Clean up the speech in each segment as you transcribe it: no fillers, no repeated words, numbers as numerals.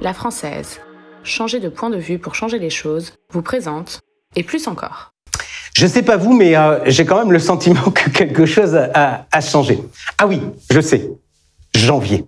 La Française, changer de point de vue pour changer les choses, vous présente, et plus encore. Je sais pas vous, mais j'ai quand même le sentiment que quelque chose a changé. Ah oui, je sais, janvier.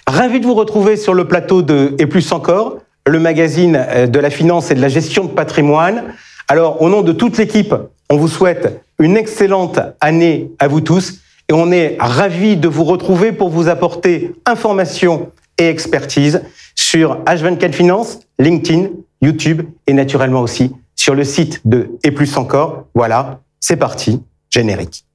Ravi de vous retrouver sur le plateau de Et plus encore, le magazine de la finance et de la gestion de patrimoine. Alors, au nom de toute l'équipe, on vous souhaite une excellente année à vous tous et on est ravis de vous retrouver pour vous apporter information et expertise sur H24 Finance, LinkedIn, YouTube et naturellement aussi sur le site de Et plus encore. Voilà, c'est parti, générique.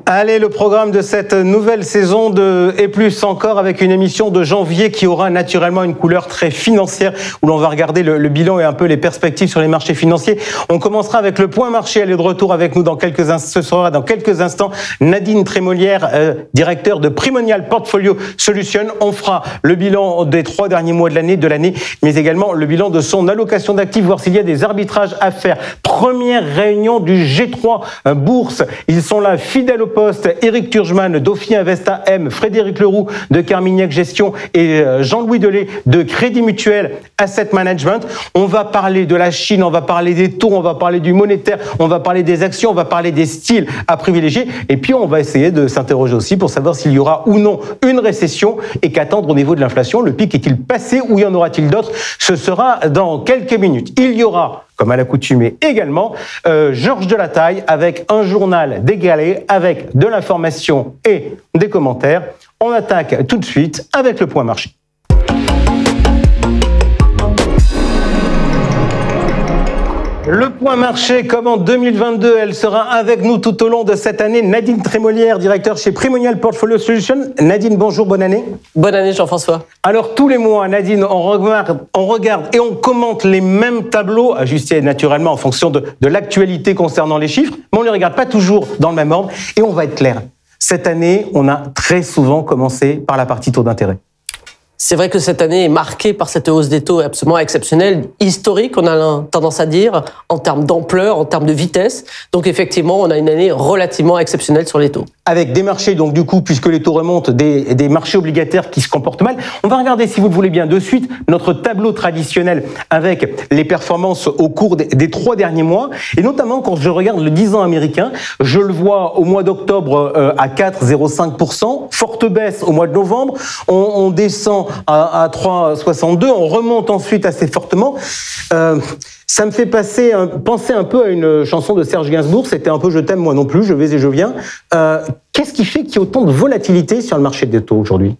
Allez, le programme de cette nouvelle saison de Et plus encore avec une émission de janvier qui aura naturellement une couleur très financière où l'on va regarder le bilan et un peu les perspectives sur les marchés financiers. On commencera avec le point marché. Elle est de retour avec nous dans quelques instants. Ce sera dans quelques instants Nadine Trémolière, directeur de Primonial Portfolio Solutions. On fera le bilan des 3 derniers mois de l'année, mais également le bilan de son allocation d'actifs, voir s'il y a des arbitrages à faire. Première réunion du G3 Bourse. Ils sont là, fidèles au poste. Éric Turgeman, Dauphin Investa M, Frédéric Leroux de Carmignac Gestion et Jean-Louis Delay de Crédit Mutuel Asset Management. On va parler de la Chine, on va parler des taux, on va parler du monétaire, on va parler des actions, on va parler des styles à privilégier. Et puis on va essayer de s'interroger aussi pour savoir s'il y aura ou non une récession et qu'attendre au niveau de l'inflation. Le pic est-il passé ou y en aura-t-il d'autres? Ce sera dans quelques minutes. Il y aura, comme à l'accoutumée également, Georges Delataille avec un journal d'égalé, avec de l'information et des commentaires. On attaque tout de suite avec le point marché. Le point marché, comme en 2022, elle sera avec nous tout au long de cette année. Nadine Trémolière, directeur chez Primonial Portfolio Solutions. Nadine, bonjour, bonne année. Bonne année Jean-François. Alors tous les mois, Nadine, on regarde et on commente les mêmes tableaux, ajustés naturellement en fonction de l'actualité concernant les chiffres, mais on ne les regarde pas toujours dans le même ordre. Et on va être clair, cette année, on a très souvent commencé par la partie taux d'intérêt. C'est vrai que cette année est marquée par cette hausse des taux absolument exceptionnelle, historique, on a tendance à dire, en termes d'ampleur, en termes de vitesse. Donc effectivement, on a une année relativement exceptionnelle sur les taux. Avec des marchés, donc du coup, puisque les taux remontent, des marchés obligataires qui se comportent mal. On va regarder, si vous le voulez bien, de suite, notre tableau traditionnel avec les performances au cours des 3 derniers mois. Et notamment, quand je regarde le 10 ans américain, je le vois au mois d'octobre à 4,05%, forte baisse au mois de novembre, on descend à 3,62, on remonte ensuite assez fortement. Ça me fait penser un peu à une chanson de Serge Gainsbourg, c'était un peu « Je t'aime, moi non plus, je vais et je viens ». Qu'est-ce qui fait qu'il y a autant de volatilité sur le marché des taux aujourd'hui ?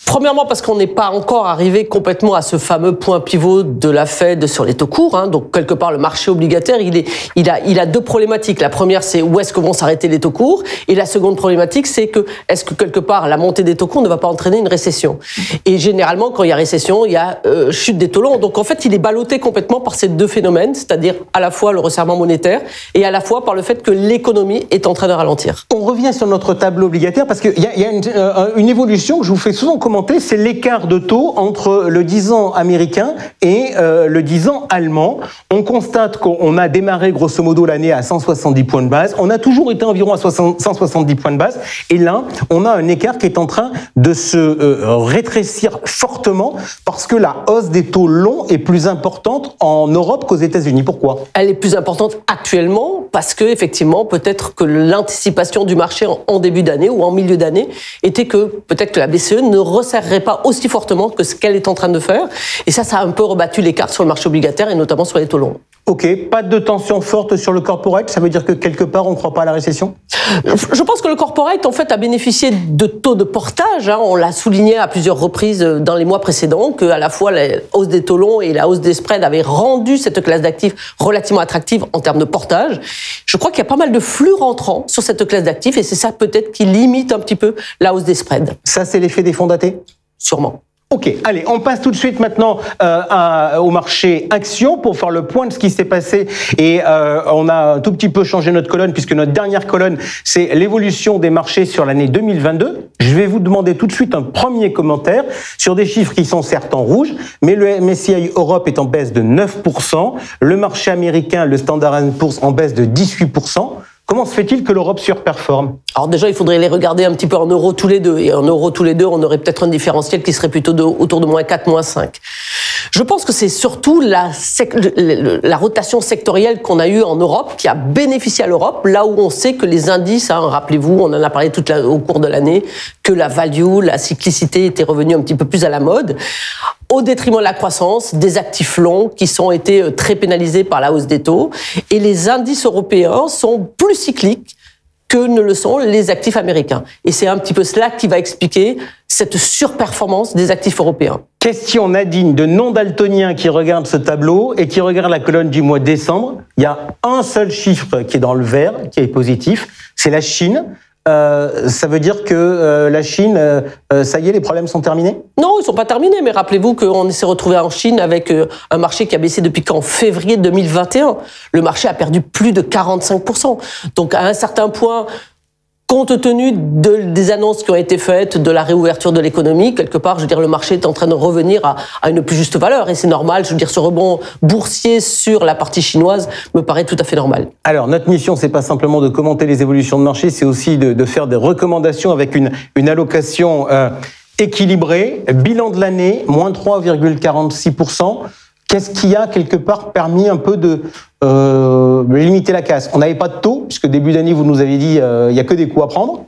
Premièrement, parce qu'on n'est pas encore arrivé complètement à ce fameux point pivot de la Fed sur les taux courts. Donc, quelque part, le marché obligataire, il a 2 problématiques. La première, c'est où est-ce que vont s'arrêter les taux courts? Et la seconde problématique, c'est que, est-ce que quelque part, la montée des taux courts ne va pas entraîner une récession? Et généralement, quand il y a récession, il y a chute des taux longs. Donc, en fait, il est ballotté complètement par ces 2 phénomènes, c'est-à-dire à la fois le resserrement monétaire et à la fois par le fait que l'économie est en train de ralentir. On revient sur notre tableau obligataire parce qu'il y a une évolution que je vous fais souvent commenter. C'est l'écart de taux entre le 10 ans américain et le 10 ans allemand. On constate qu'on a démarré grosso modo l'année à 170 points de base. On a toujours été environ à 170 points de base. Et là, on a un écart qui est en train de se rétrécir fortement parce que la hausse des taux longs est plus importante en Europe qu'aux États-Unis. Pourquoi ? Elle est plus importante actuellement parce que, effectivement, peut-être que l'anticipation du marché en début d'année ou en milieu d'année était que peut-être que la BCE ne resserrerait pas aussi fortement que ce qu'elle est en train de faire. Et ça a un peu rebattu les cartes sur le marché obligataire et notamment sur les taux longs. Ok, pas de tension forte sur le corporate, ça veut dire que quelque part on ne croit pas à la récession ? Je pense que le corporate en fait a bénéficié de taux de portage, on l'a souligné à plusieurs reprises dans les mois précédents, que à la fois la hausse des taux longs et la hausse des spreads avaient rendu cette classe d'actifs relativement attractive en termes de portage. Je crois qu'il y a pas mal de flux rentrants sur cette classe d'actifs et c'est ça peut-être qui limite un petit peu la hausse des spreads. Ça c'est l'effet des fonds datés ? Sûrement. Ok, allez, on passe tout de suite maintenant au marché actions pour faire le point de ce qui s'est passé. Et on a un tout petit peu changé notre colonne puisque notre dernière colonne, c'est l'évolution des marchés sur l'année 2022. Je vais vous demander tout de suite un premier commentaire sur des chiffres qui sont certes en rouge, mais le MSCI Europe est en baisse de 9%, le marché américain, le Standard & Poor's, en baisse de 18%. Comment se fait-il que l'Europe surperforme? Alors déjà, il faudrait les regarder un petit peu en euros tous les deux. Et en euros tous les deux, on aurait peut-être un différentiel qui serait plutôt autour de moins 4, moins 5. Je pense que c'est surtout la rotation sectorielle qu'on a eue en Europe qui a bénéficié à l'Europe, là où on sait que les indices, rappelez-vous, on en a parlé au cours de l'année, que la value, la cyclicité était revenue un petit peu plus à la mode, au détriment de la croissance, des actifs longs qui ont été très pénalisés par la hausse des taux. Et les indices européens sont plus cycliques que ne le sont les actifs américains. Et c'est un petit peu cela qui va expliquer cette surperformance des actifs européens. Question Nadine de non-daltonien qui regarde ce tableau et qui regarde la colonne du mois de décembre. Il y a un seul chiffre qui est dans le vert, qui est positif, c'est la Chine. Ça veut dire que la Chine, ça y est, les problèmes sont terminés? Non, ils sont pas terminés, mais rappelez-vous qu'on s'est retrouvé en Chine avec un marché qui a baissé depuis qu'en février 2021. Le marché a perdu plus de 45%. Donc à un certain point, compte tenu des annonces qui ont été faites, de la réouverture de l'économie, quelque part, je veux dire, le marché est en train de revenir à une plus juste valeur. Et c'est normal, je veux dire, ce rebond boursier sur la partie chinoise me paraît tout à fait normal. Alors, notre mission, c'est pas simplement de commenter les évolutions de marché, c'est aussi de faire des recommandations avec une allocation équilibrée. Bilan de l'année, moins 3,46%. Qu'est-ce qui a quelque part permis un peu de limiter la casse? On n'avait pas de taux, puisque début d'année, vous nous avez dit il n'y a que des coûts à prendre.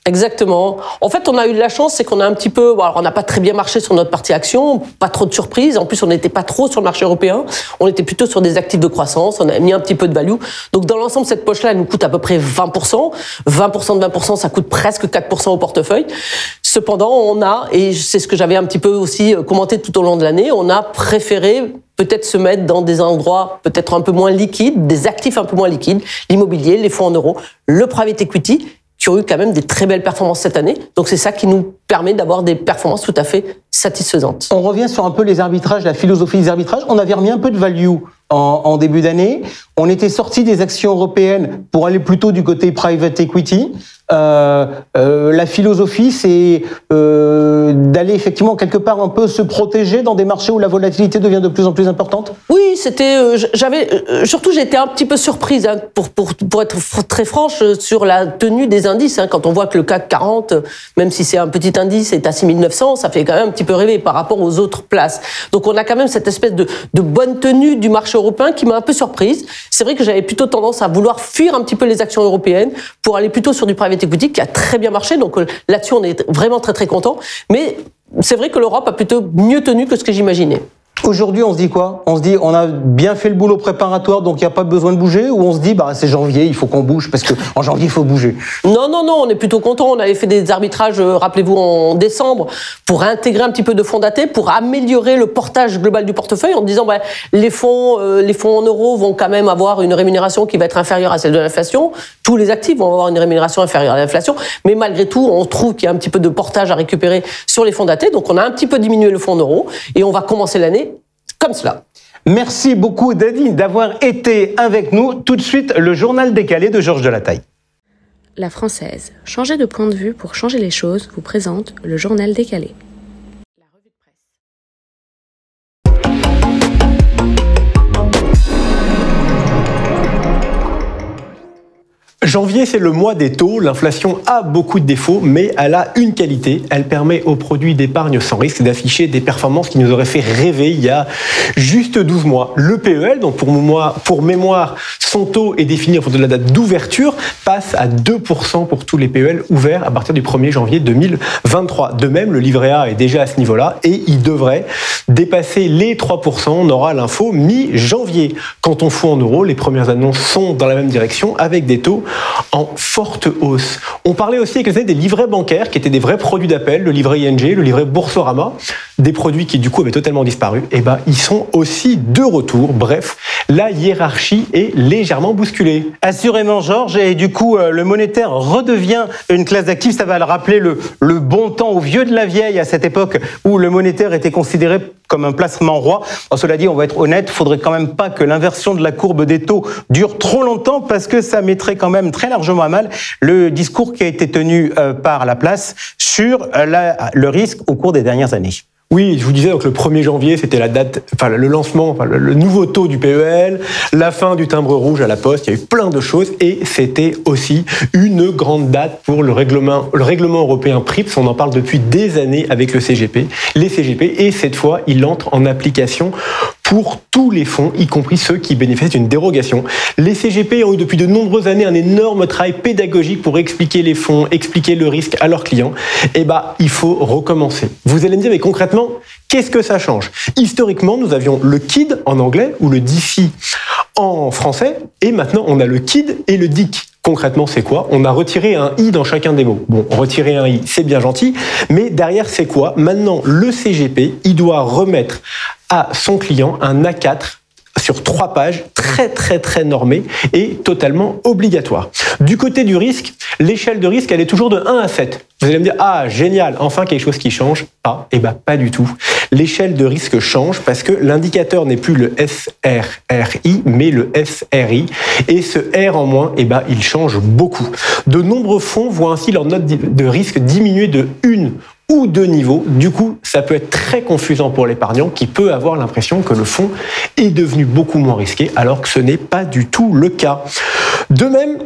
Exactement. En fait, on a eu de la chance, c'est qu'on a un petit peu, alors on n'a pas très bien marché sur notre partie action, pas trop de surprises. En plus, on n'était pas trop sur le marché européen. On était plutôt sur des actifs de croissance. On a mis un petit peu de value. Donc, dans l'ensemble, cette poche-là, elle nous coûte à peu près 20%. 20% de 20%, ça coûte presque 4% au portefeuille. Cependant, on a, et c'est ce que j'avais un petit peu aussi commenté tout au long de l'année, on a préféré peut-être se mettre dans des endroits peut-être un peu moins liquides, des actifs un peu moins liquides, l'immobilier, les fonds en euros, le private equity, qui ont eu quand même des très belles performances cette année. Donc c'est ça qui nous permet d'avoir des performances tout à fait satisfaisantes. On revient sur un peu les arbitrages, la philosophie des arbitrages. On avait remis un peu de value en début d'année. On était sorti des actions européennes pour aller plutôt du côté private equity. La philosophie, c'est d'aller effectivement quelque part un peu se protéger dans des marchés où la volatilité devient de plus en plus importante. Oui, c'était. Surtout, j'ai été un petit peu surprise, pour être très franche, sur la tenue des indices. Quand on voit que le CAC 40, même si c'est un petit indice, est à 6900, ça fait quand même un petit peu rêver par rapport aux autres places. Donc, on a quand même cette espèce de bonne tenue du marché européen qui m'a un peu surprise. C'est vrai que j'avais plutôt tendance à vouloir fuir un petit peu les actions européennes pour aller plutôt sur du private equity qui a très bien marché. Donc là-dessus, on est vraiment très très content. Mais c'est vrai que l'Europe a plutôt mieux tenu que ce que j'imaginais. Aujourd'hui, on se dit quoi? On se dit, on a bien fait le boulot préparatoire, donc il n'y a pas besoin de bouger? Ou on se dit, c'est janvier, il faut qu'on bouge, parce qu'en janvier, il faut bouger? Non, on est plutôt content. On avait fait des arbitrages, rappelez-vous, en décembre, pour intégrer un petit peu de fonds datés, pour améliorer le portage global du portefeuille, en disant, les fonds en euros vont quand même avoir une rémunération qui va être inférieure à celle de l'inflation. Tous les actifs vont avoir une rémunération inférieure à l'inflation. Mais malgré tout, on trouve qu'il y a un petit peu de portage à récupérer sur les fonds datés. Donc, on a un petit peu diminué le fonds en euros et on va commencer l'année comme cela. Merci beaucoup, Nadine, d'avoir été avec nous. Tout de suite, le journal décalé de Georges Delataille. La Française, changer de point de vue pour changer les choses, vous présente le journal décalé. Janvier, c'est le mois des taux. L'inflation a beaucoup de défauts, mais elle a une qualité. Elle permet aux produits d'épargne sans risque d'afficher des performances qui nous auraient fait rêver il y a juste 12 mois. Le PEL, donc pour mémoire, son taux est défini en fonction de la date d'ouverture, passe à 2% pour tous les PEL ouverts à partir du 1er janvier 2023. De même, le livret A est déjà à ce niveau-là et il devrait dépasser les 3%. On aura l'info mi-janvier. Quant au fonds en euros, les premières annonces sont dans la même direction avec des taux en forte hausse. On parlait aussi avec les années des livrets bancaires qui étaient des vrais produits d'appel, le livret ING, le livret Boursorama. des produits qui du coup avaient totalement disparu, ils sont aussi de retour. Bref, la hiérarchie est légèrement bousculée. Assurément, Georges, et du coup, le monétaire redevient une classe d'actifs. Ça va le rappeler le bon temps au vieux de la vieille, à cette époque où le monétaire était considéré comme un placement roi. Alors, cela dit, on va être honnête, il faudrait quand même pas que l'inversion de la courbe des taux dure trop longtemps, parce que ça mettrait quand même très largement à mal le discours qui a été tenu par la place sur le risque au cours des dernières années. Oui, je vous disais, donc le 1er janvier, c'était la date, le lancement, le nouveau taux du PEL, la fin du timbre rouge à la Poste, il y a eu plein de choses, et c'était aussi une grande date pour le règlement européen PRIPS. On en parle depuis des années avec les CGP, et cette fois, il entre en application pour tous les fonds, y compris ceux qui bénéficient d'une dérogation. Les CGP ont eu depuis de nombreuses années un énorme travail pédagogique pour expliquer les fonds, expliquer le risque à leurs clients. Il faut recommencer. Vous allez me dire, mais concrètement, qu'est-ce que ça change ? Historiquement, nous avions le KID en anglais ou le DIFI en français, et maintenant on a le KID et le DIC. Concrètement, c'est quoi ? On a retiré un i dans chacun des mots. Bon, retirer un i, c'est bien gentil, mais derrière, c'est quoi ? Maintenant, le CGP, il doit remettre à son client un A4 sur 3 pages, très normé et totalement obligatoire. Du côté du risque, l'échelle de risque, elle est toujours de 1 à 7. Vous allez me dire, ah, génial, enfin quelque chose qui change. Pas du tout. L'échelle de risque change parce que l'indicateur n'est plus le SRRI, mais le SRI. Et ce R en moins, il change beaucoup. De nombreux fonds voient ainsi leur note de risque diminuer de 1 ou 2 niveaux. Du coup, ça peut être très confusant pour l'épargnant qui peut avoir l'impression que le fonds est devenu beaucoup moins risqué alors que ce n'est pas du tout le cas. De même,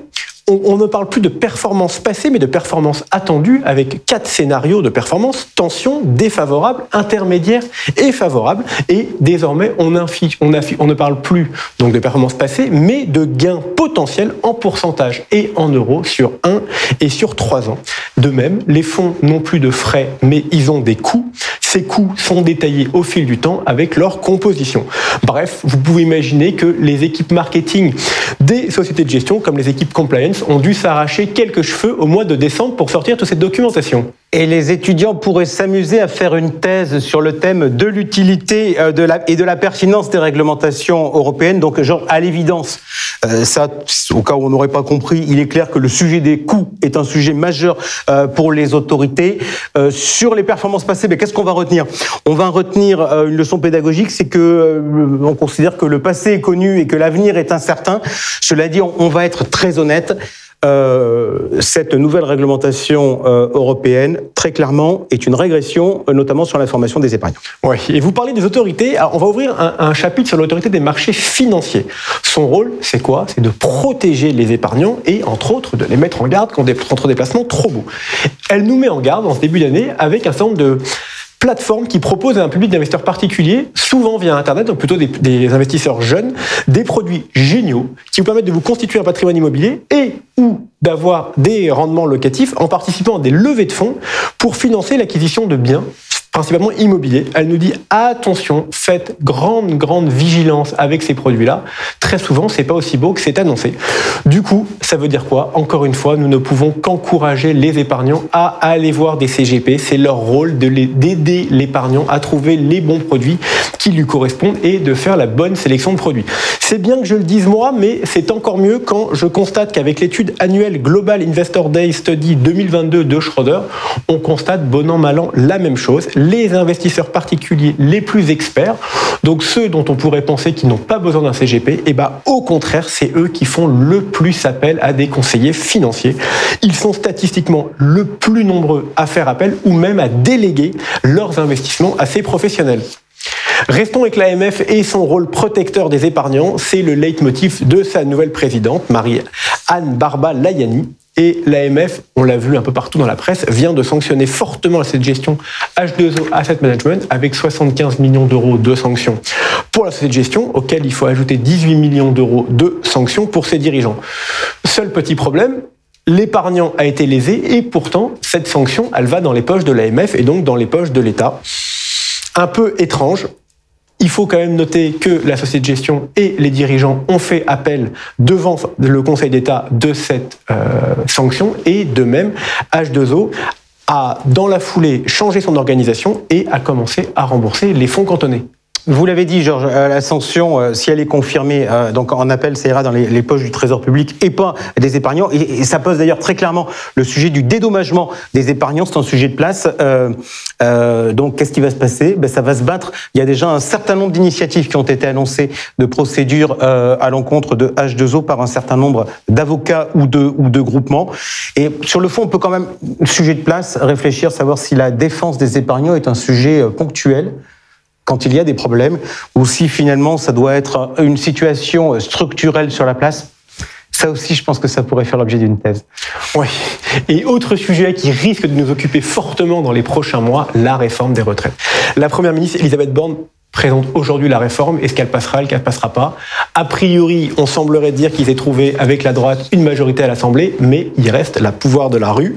on ne parle plus de performance passée, mais de performance attendue avec 4 scénarios de performance: tension, défavorable, intermédiaire et favorable. Et désormais, on ne parle plus donc de performance passée, mais de gains potentiels en pourcentage et en euros sur 1 et sur 3 ans. De même, les fonds n'ont plus de frais, mais ils ont des coûts. Ces coûts sont détaillés au fil du temps avec leur composition. Bref, vous pouvez imaginer que les équipes marketing des sociétés de gestion, comme les équipes compliance, ont dû s'arracher quelques cheveux au mois de décembre pour sortir toute cette documentation. Et les étudiants pourraient s'amuser à faire une thèse sur le thème de l'utilité et de la pertinence des réglementations européennes. Donc, genre, à l'évidence, ça, au cas où on n'aurait pas compris, il est clair que le sujet des coûts est un sujet majeur pour les autorités. Sur les performances passées, qu'est-ce qu'on va retenir ? On va retenir une leçon pédagogique, c'est que on considère que le passé est connu et que l'avenir est incertain. Cela dit, on va être très honnête. Cette nouvelle réglementation européenne, très clairement, est une régression, notamment sur l'information des épargnants. Oui, et vous parlez des autorités. Alors, on va ouvrir un chapitre sur l'autorité des marchés financiers. Son rôle, c'est quoi ? C'est de protéger les épargnants et, entre autres, de les mettre en garde contre des placements trop beaux. Elle nous met en garde, en ce début d'année, avec un certain nombre de plateforme qui propose à un public d'investisseurs particuliers, souvent via Internet, donc plutôt des investisseurs jeunes, des produits géniaux qui vous permettent de vous constituer un patrimoine immobilier et ou d'avoir des rendements locatifs en participant à des levées de fonds pour financer l'acquisition de biens, principalement immobiliers. Elle nous dit attention, faites grande vigilance avec ces produits-là. Très souvent, c'est pas aussi beau que c'est annoncé. Du coup, ça veut dire quoi ? Encore une fois, nous ne pouvons qu'encourager les épargnants à aller voir des CGP. C'est leur rôle d'aider l'épargnant à trouver les bons produits qui lui correspondent et de faire la bonne sélection de produits. C'est bien que je le dise moi, mais c'est encore mieux quand je constate qu'avec l'étude annuelle Global Investor Day Study 2022 de Schroders, on constate bon an mal an la même chose. Les investisseurs particuliers les plus experts, donc ceux dont on pourrait penser qu'ils n'ont pas besoin d'un CGP, au contraire, c'est eux qui font le plus appel à des conseillers financiers. Ils sont statistiquement le plus nombreux à faire appel ou même à déléguer leurs investissements à ces professionnels. Restons avec l'AMF et son rôle protecteur des épargnants, c'est le leitmotiv de sa nouvelle présidente, Marie-Anne Barba-Layani. Et l'AMF, on l'a vu un peu partout dans la presse, vient de sanctionner fortement cette gestion H2O Asset Management avec 75 millions d'euros de sanctions pour la société de gestion, auquel il faut ajouter 18 millions d'euros de sanctions pour ses dirigeants. Seul petit problème, l'épargnant a été lésé et pourtant, cette sanction, elle va dans les poches de l'AMF et donc dans les poches de l'État. Un peu étrange. Il faut quand même noter que la société de gestion et les dirigeants ont fait appel devant le Conseil d'État de cette sanction et de même H2O a, dans la foulée, changé son organisation et a commencé à rembourser les fonds cantonnés. Vous l'avez dit, Georges, la sanction, si elle est confirmée, donc en appel, ça ira dans les poches du Trésor public et pas des épargnants. Et ça pose d'ailleurs très clairement le sujet du dédommagement des épargnants. C'est un sujet de place. Donc, qu'est-ce qui va se passer? Ça va se battre. Il y a déjà un certain nombre d'initiatives qui ont été annoncées de procédures à l'encontre de H2O par un certain nombre d'avocats ou de groupements. Et sur le fond, on peut quand même, sujet de place, réfléchir, savoir si la défense des épargnants est un sujet ponctuel quand il y a des problèmes, ou si finalement ça doit être une situation structurelle sur la place. Ça aussi, je pense que ça pourrait faire l'objet d'une thèse. Oui. Et autre sujet qui risque de nous occuper fortement dans les prochains mois, la réforme des retraites. La Première ministre Elisabeth Borne présente aujourd'hui la réforme. Est-ce qu'elle passera, qu'elle ne passera pas? A priori, on semblerait dire qu'ils aient trouvé avec la droite une majorité à l'Assemblée, mais il reste la pouvoir de la rue.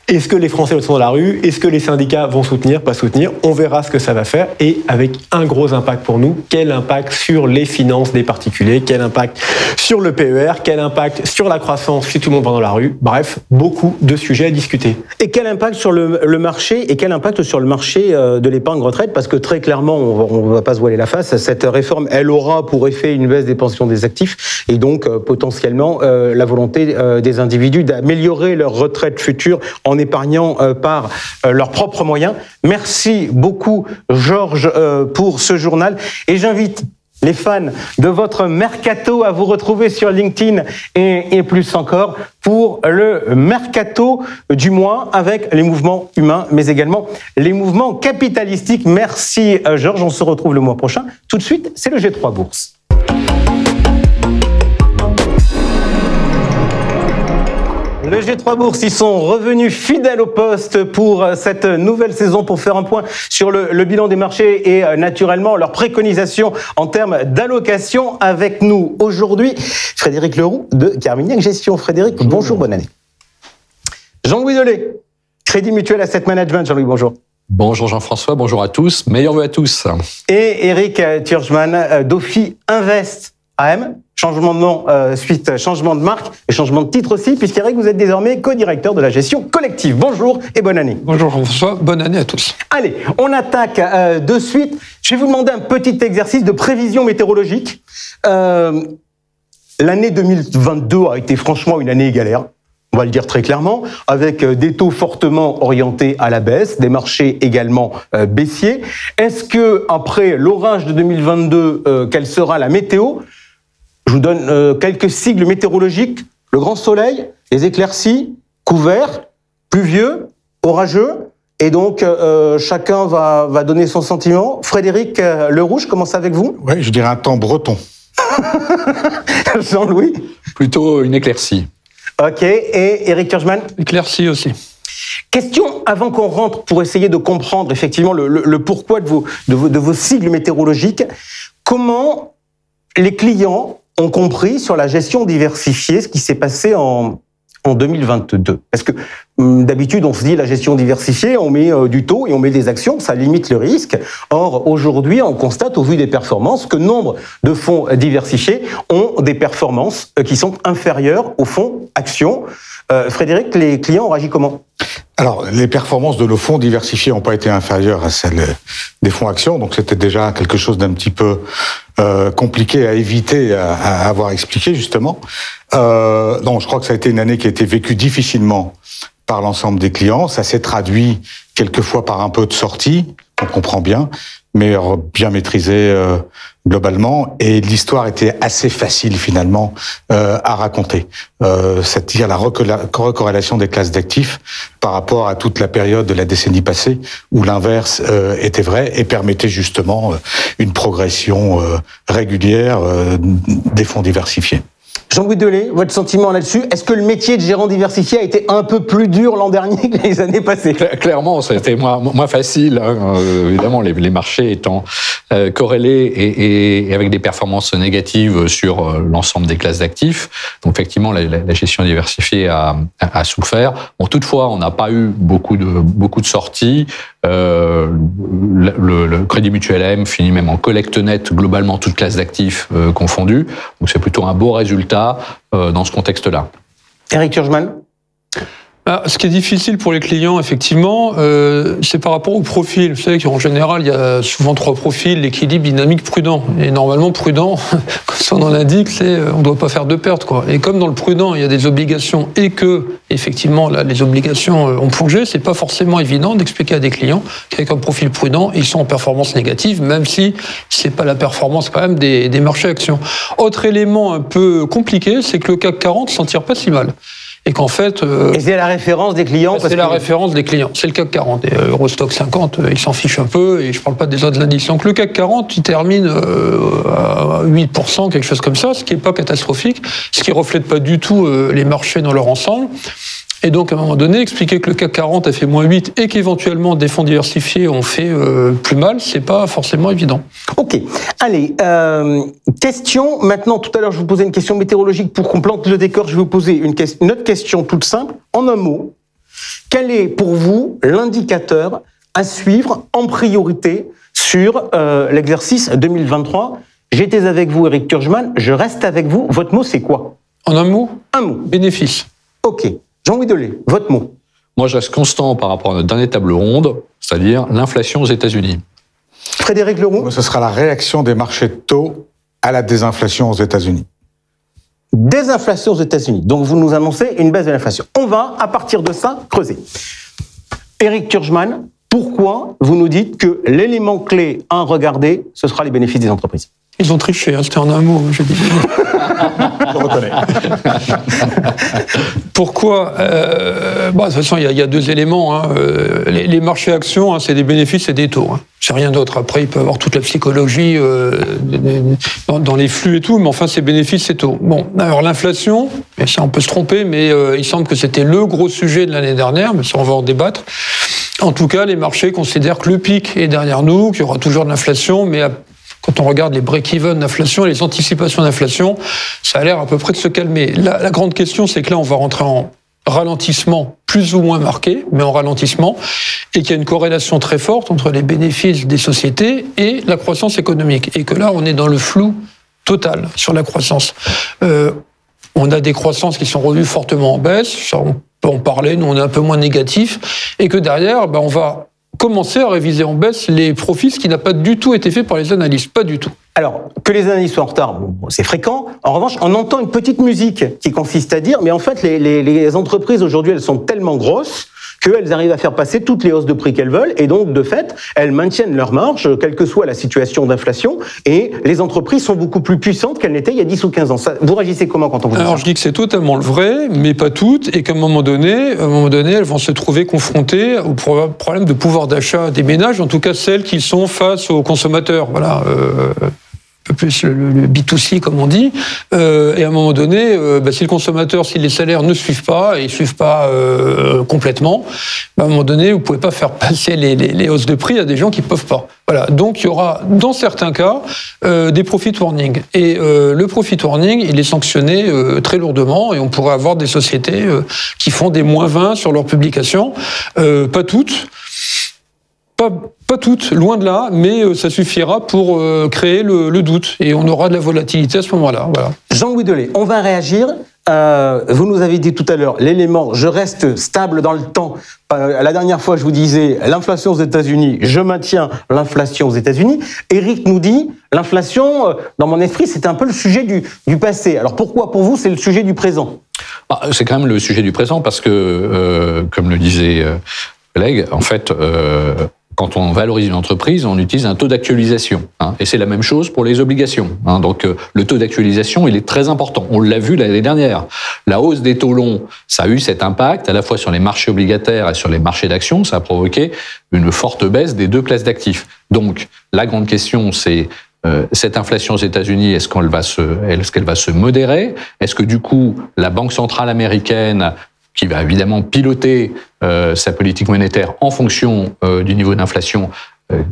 Est-ce que les Français sont dans la rue? Est-ce que les syndicats vont soutenir, pas soutenir? On verra ce que ça va faire. Et avec un gros impact pour nous, quel impact sur les finances des particuliers? Quel impact sur le PER? Quel impact sur la croissance si tout le monde va dans la rue? Bref, beaucoup de sujets à discuter. Et quel impact sur le marché? Et quel impact sur le marché de l'épargne retraite? Parce que très clairement, on ne va pas se voiler la face, cette réforme, elle aura pour effet une baisse des pensions des actifs et donc potentiellement la volonté des individus d'améliorer leur retraite future en épargnant par leurs propres moyens. Merci beaucoup, Georges, pour ce journal. Et j'invite les fans de votre mercato à vous retrouver sur LinkedIn et plus encore pour le mercato du mois avec les mouvements humains, mais également les mouvements capitalistiques. Merci, Georges. On se retrouve le mois prochain. Tout de suite, c'est le G3 Bourse. Le G3 Bourse, ils sont revenus fidèles au poste pour cette nouvelle saison pour faire un point sur le bilan des marchés et naturellement leurs préconisations en termes d'allocation. Avec nous aujourd'hui, Frédéric Leroux de Carmignac Gestion. Frédéric, bonjour, bonne année. Jean-Louis Delay, Crédit Mutuel Asset Management. Jean-Louis, bonjour. Bonjour Jean-François, bonjour à tous, meilleurs vœux à tous. Et Eric Turgeman d'Ophi Invest AM. Changement de nom suite changement de marque et changement de titre aussi, puisqu'Eric, vous êtes désormais co-directeur de la gestion collective. Bonjour et bonne année. Bonjour François, bonne année à tous. Allez, on attaque de suite. Je vais vous demander un petit exercice de prévision météorologique. L'année 2022 a été franchement une année galère. On va le dire très clairement, avec des taux fortement orientés à la baisse, des marchés également baissiers. Est-ce que après l'orage de 2022, quelle sera la météo? Je vous donne quelques sigles météorologiques. Le grand soleil, les éclaircies, couvert, pluvieux, orageux. Et donc, chacun va donner son sentiment. Frédéric Leroux, je commence avec vous. Oui, je dirais un temps breton. Jean-Louis? Plutôt une éclaircie. Ok, et Eric Turgeman? Éclaircie aussi. Question avant qu'on rentre pour essayer de comprendre effectivement le pourquoi de vos sigles météorologiques. Comment les clients ont compris sur la gestion diversifiée ce qui s'est passé en 2022? Parce que d'habitude, on se dit la gestion diversifiée, on met du taux et on met des actions, ça limite le risque. Or, aujourd'hui, on constate au vu des performances que nombre de fonds diversifiés ont des performances qui sont inférieures aux fonds actions. Frédéric, les clients ont réagi comment? Alors, les performances de nos fonds diversifiés n'ont pas été inférieures à celles des fonds actions, donc c'était déjà quelque chose d'un petit peu compliqué à éviter, à avoir expliqué justement. Donc, je crois que ça a été une année qui a été vécue difficilement par l'ensemble des clients. Ça s'est traduit quelquefois par un peu de sortie, on comprend bien, mais bien maîtrisé globalement. Et l'histoire était assez facile finalement à raconter. C'est-à-dire la recorrélation des classes d'actifs par rapport à toute la période de la décennie passée où l'inverse était vrai et permettait justement une progression régulière des fonds diversifiés. Jean-Louis Delay, votre sentiment là-dessus? Est-ce que le métier de gérant diversifié a été un peu plus dur l'an dernier que les années passées? Clairement, ça a été moins facile. Hein. Évidemment, les marchés étant corrélés et avec des performances négatives sur l'ensemble des classes d'actifs. Donc effectivement, la gestion diversifiée a souffert. Bon, toutefois, on n'a pas eu beaucoup de sorties. Le Crédit Mutuel AM finit même en collecte nette, globalement toutes classes d'actifs confondues. Donc c'est plutôt un beau résultat dans ce contexte-là. Eric Turgeman? Ce qui est difficile pour les clients, effectivement, c'est par rapport au profil. Vous savez qu'en général, il y a souvent 3 profils, l'équilibre, dynamique, prudent. Et normalement, prudent, comme son nom l'indique, c'est on ne doit pas faire de pertes, quoi. Et comme dans le prudent, il y a des obligations et que, effectivement, là, les obligations ont plongé, c'est pas forcément évident d'expliquer à des clients qu'avec un profil prudent, ils sont en performance négative, même si c'est pas la performance quand même des marchés actions. Autre élément un peu compliqué, c'est que le CAC 40 s'en tire pas si mal. Et qu'en fait... et c'est la référence des clients c'est la référence des clients. C'est le CAC 40. Et Eurostock 50, ils s'en fichent un peu, et je parle pas des autres indices. Donc le CAC 40, il termine à 8%, quelque chose comme ça, ce qui est pas catastrophique, ce qui reflète pas du tout les marchés dans leur ensemble. Et donc, à un moment donné, expliquer que le CAC 40 a fait moins 8 et qu'éventuellement des fonds diversifiés ont fait plus mal, c'est pas forcément évident. Ok. Allez, question. Maintenant, tout à l'heure, je vous posais une question météorologique pour qu'on plante le décor. Je vais vous poser une autre question toute simple. En un mot, quel est pour vous l'indicateur à suivre en priorité sur l'exercice 2023 ? J'étais avec vous, Eric Turgeman. Je reste avec vous. Votre mot, c'est quoi ? En un mot ? Un mot. Bénéfice. Ok. Jean-Louis Delay, votre mot. Moi, je reste constant par rapport à notre dernière table ronde, c'est-à-dire l'inflation aux États-Unis. Frédéric Leroux. Ce sera la réaction des marchés de taux à la désinflation aux États-Unis. Désinflation aux États-Unis. Donc, vous nous annoncez une baisse de l'inflation. On va, à partir de ça, creuser. Éric Turgeman, pourquoi vous nous dites que l'élément clé à regarder, ce sera les bénéfices des entreprises ? Ils ont triché, hein, c'était en un mot, je dis. Je reconnais. Pourquoi de toute façon, il y a 2 éléments. Hein. Les marchés actions, hein, c'est des bénéfices et des taux. Hein. C'est rien d'autre. Après, il peut y avoir toute la psychologie dans les flux et tout, mais enfin, c'est bénéfices et taux. Bon, alors l'inflation, et ça on peut se tromper, mais il semble que c'était le gros sujet de l'année dernière, mais ça on va en débattre. En tout cas, les marchés considèrent que le pic est derrière nous, qu'il y aura toujours de l'inflation, mais quand on regarde les break-even d'inflation, les anticipations d'inflation, ça a l'air à peu près de se calmer. La grande question, c'est que là, on va rentrer en ralentissement plus ou moins marqué, mais en ralentissement, et qu'il y a une corrélation très forte entre les bénéfices des sociétés et la croissance économique. Et que là, on est dans le flou total sur la croissance. On a des croissances qui sont revues fortement en baisse, ça, on peut en parler, nous on est un peu moins négatif, et que derrière, on va commencer à réviser en baisse les profits, ce qui n'a pas du tout été fait par les analystes, pas du tout. Alors, que les analystes soient en retard, c'est fréquent. En revanche, on entend une petite musique qui consiste à dire, mais en fait, les entreprises aujourd'hui, elles sont tellement grosses qu'elles arrivent à faire passer toutes les hausses de prix qu'elles veulent, et donc, de fait, elles maintiennent leur marge, quelle que soit la situation d'inflation, et les entreprises sont beaucoup plus puissantes qu'elles n'étaient il y a 10 ou 15 ans. Ça, vous réagissez comment quand on vous dit ça ? Alors, je dis que c'est totalement le vrai, mais pas toutes, et qu'à un moment donné, elles vont se trouver confrontées au problème de pouvoir d'achat des ménages, en tout cas celles qui sont face aux consommateurs. Voilà. Un peu plus le B2C comme on dit, et à un moment donné, si le consommateur, si les salaires ne suivent pas, et ils suivent pas complètement, à un moment donné, vous pouvez pas faire passer les hausses de prix à des gens qui peuvent pas. Voilà, donc il y aura dans certains cas des profit warnings, et le profit warning, il est sanctionné très lourdement, et on pourrait avoir des sociétés qui font des -20 sur leurs publications, pas toutes. Pas toutes, loin de là, mais ça suffira pour créer le doute. Et on aura de la volatilité à ce moment-là. Voilà. Jean-Louis Delay, on va réagir. Vous nous avez dit tout à l'heure, l'élément, je reste stable dans le temps. La dernière fois, je vous disais, l'inflation aux États-Unis, je maintiens l'inflation aux États-Unis. Eric nous dit, l'inflation, dans mon esprit, c'était un peu le sujet du passé. Alors pourquoi, pour vous, c'est le sujet du présent ? C'est quand même le sujet du présent parce que, comme le disait collègue, en fait... Quand on valorise une entreprise, on utilise un taux d'actualisation. Et c'est la même chose pour les obligations. Donc le taux d'actualisation, il est très important. On l'a vu l'année dernière. La hausse des taux longs, ça a eu cet impact à la fois sur les marchés obligataires et sur les marchés d'actions. Ça a provoqué une forte baisse des 2 classes d'actifs. Donc la grande question, c'est cette inflation aux États-Unis, est-ce qu'elle va se modérer ? Est-ce que du coup, la Banque centrale américaine, qui va évidemment piloter sa politique monétaire en fonction du niveau d'inflation,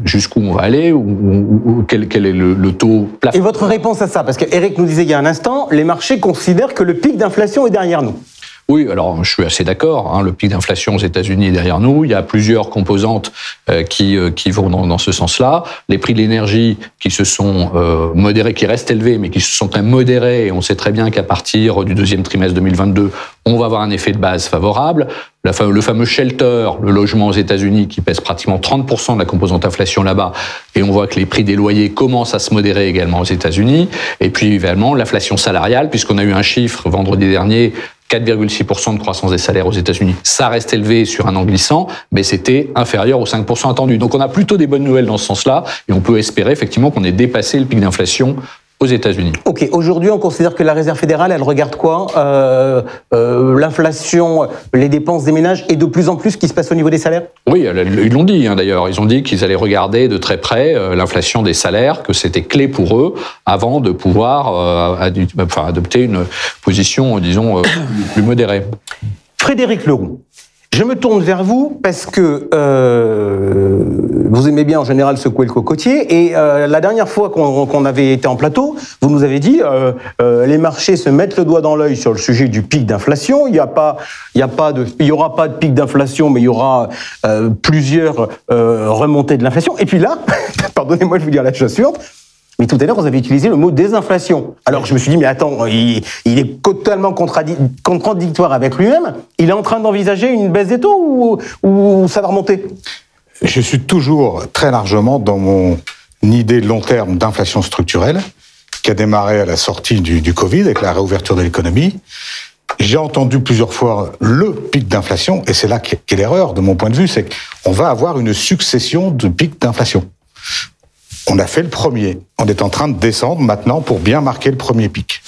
jusqu'où on va aller, ou quel est le taux plafond. Et votre réponse à ça, parce qu'Eric nous disait il y a un instant, les marchés considèrent que le pic d'inflation est derrière nous. Oui, alors je suis assez d'accord. Le pic d'inflation aux États-Unis est derrière nous. Il y a plusieurs composantes qui vont dans ce sens-là. Les prix de l'énergie qui se sont modérés, qui restent élevés, mais qui se sont quand même modérés. Et on sait très bien qu'à partir du deuxième trimestre 2022, on va avoir un effet de base favorable. Le fameux shelter, le logement aux États-Unis, qui pèse pratiquement 30% de la composante inflation là-bas, et on voit que les prix des loyers commencent à se modérer également aux États-Unis. Et puis également l'inflation salariale, puisqu'on a eu un chiffre vendredi dernier, 4,6% de croissance des salaires aux États-Unis. Ça reste élevé sur un an glissant, mais c'était inférieur aux 5% attendus. Donc on a plutôt des bonnes nouvelles dans ce sens-là, et on peut espérer effectivement qu'on ait dépassé le pic d'inflation aux États-Unis. Ok, aujourd'hui on considère que la Réserve fédérale, elle regarde quoi? L'inflation, les dépenses des ménages et de plus en plus ce qui se passe au niveau des salaires? Oui, ils l'ont dit d'ailleurs. Ils ont dit qu'ils allaient regarder de très près l'inflation des salaires, que c'était clé pour eux avant de pouvoir adopter une position, disons, plus modérée. Frédéric Leroux, je me tourne vers vous parce que vous aimez bien en général secouer le cocotier et la dernière fois qu'on avait été en plateau, vous nous avez dit les marchés se mettent le doigt dans l'œil sur le sujet du pic d'inflation. Il y aura pas de pic d'inflation, mais il y aura plusieurs remontées de l'inflation. Et puis là, pardonnez-moi de vous dire la chose suivante. Mais tout à l'heure, vous avez utilisé le mot désinflation. Alors je me suis dit, mais attends, il est totalement contradictoire avec lui-même. Il est en train d'envisager une baisse des taux ou ça va remonter? Je suis toujours très largement dans mon idée de long terme d'inflation structurelle, qui a démarré à la sortie du Covid, avec la réouverture de l'économie. J'ai entendu plusieurs fois le pic d'inflation, et c'est là qu'est l'erreur de mon point de vue, c'est qu'on va avoir une succession de pics d'inflation. On a fait le premier. On est en train de descendre maintenant pour bien marquer le premier pic.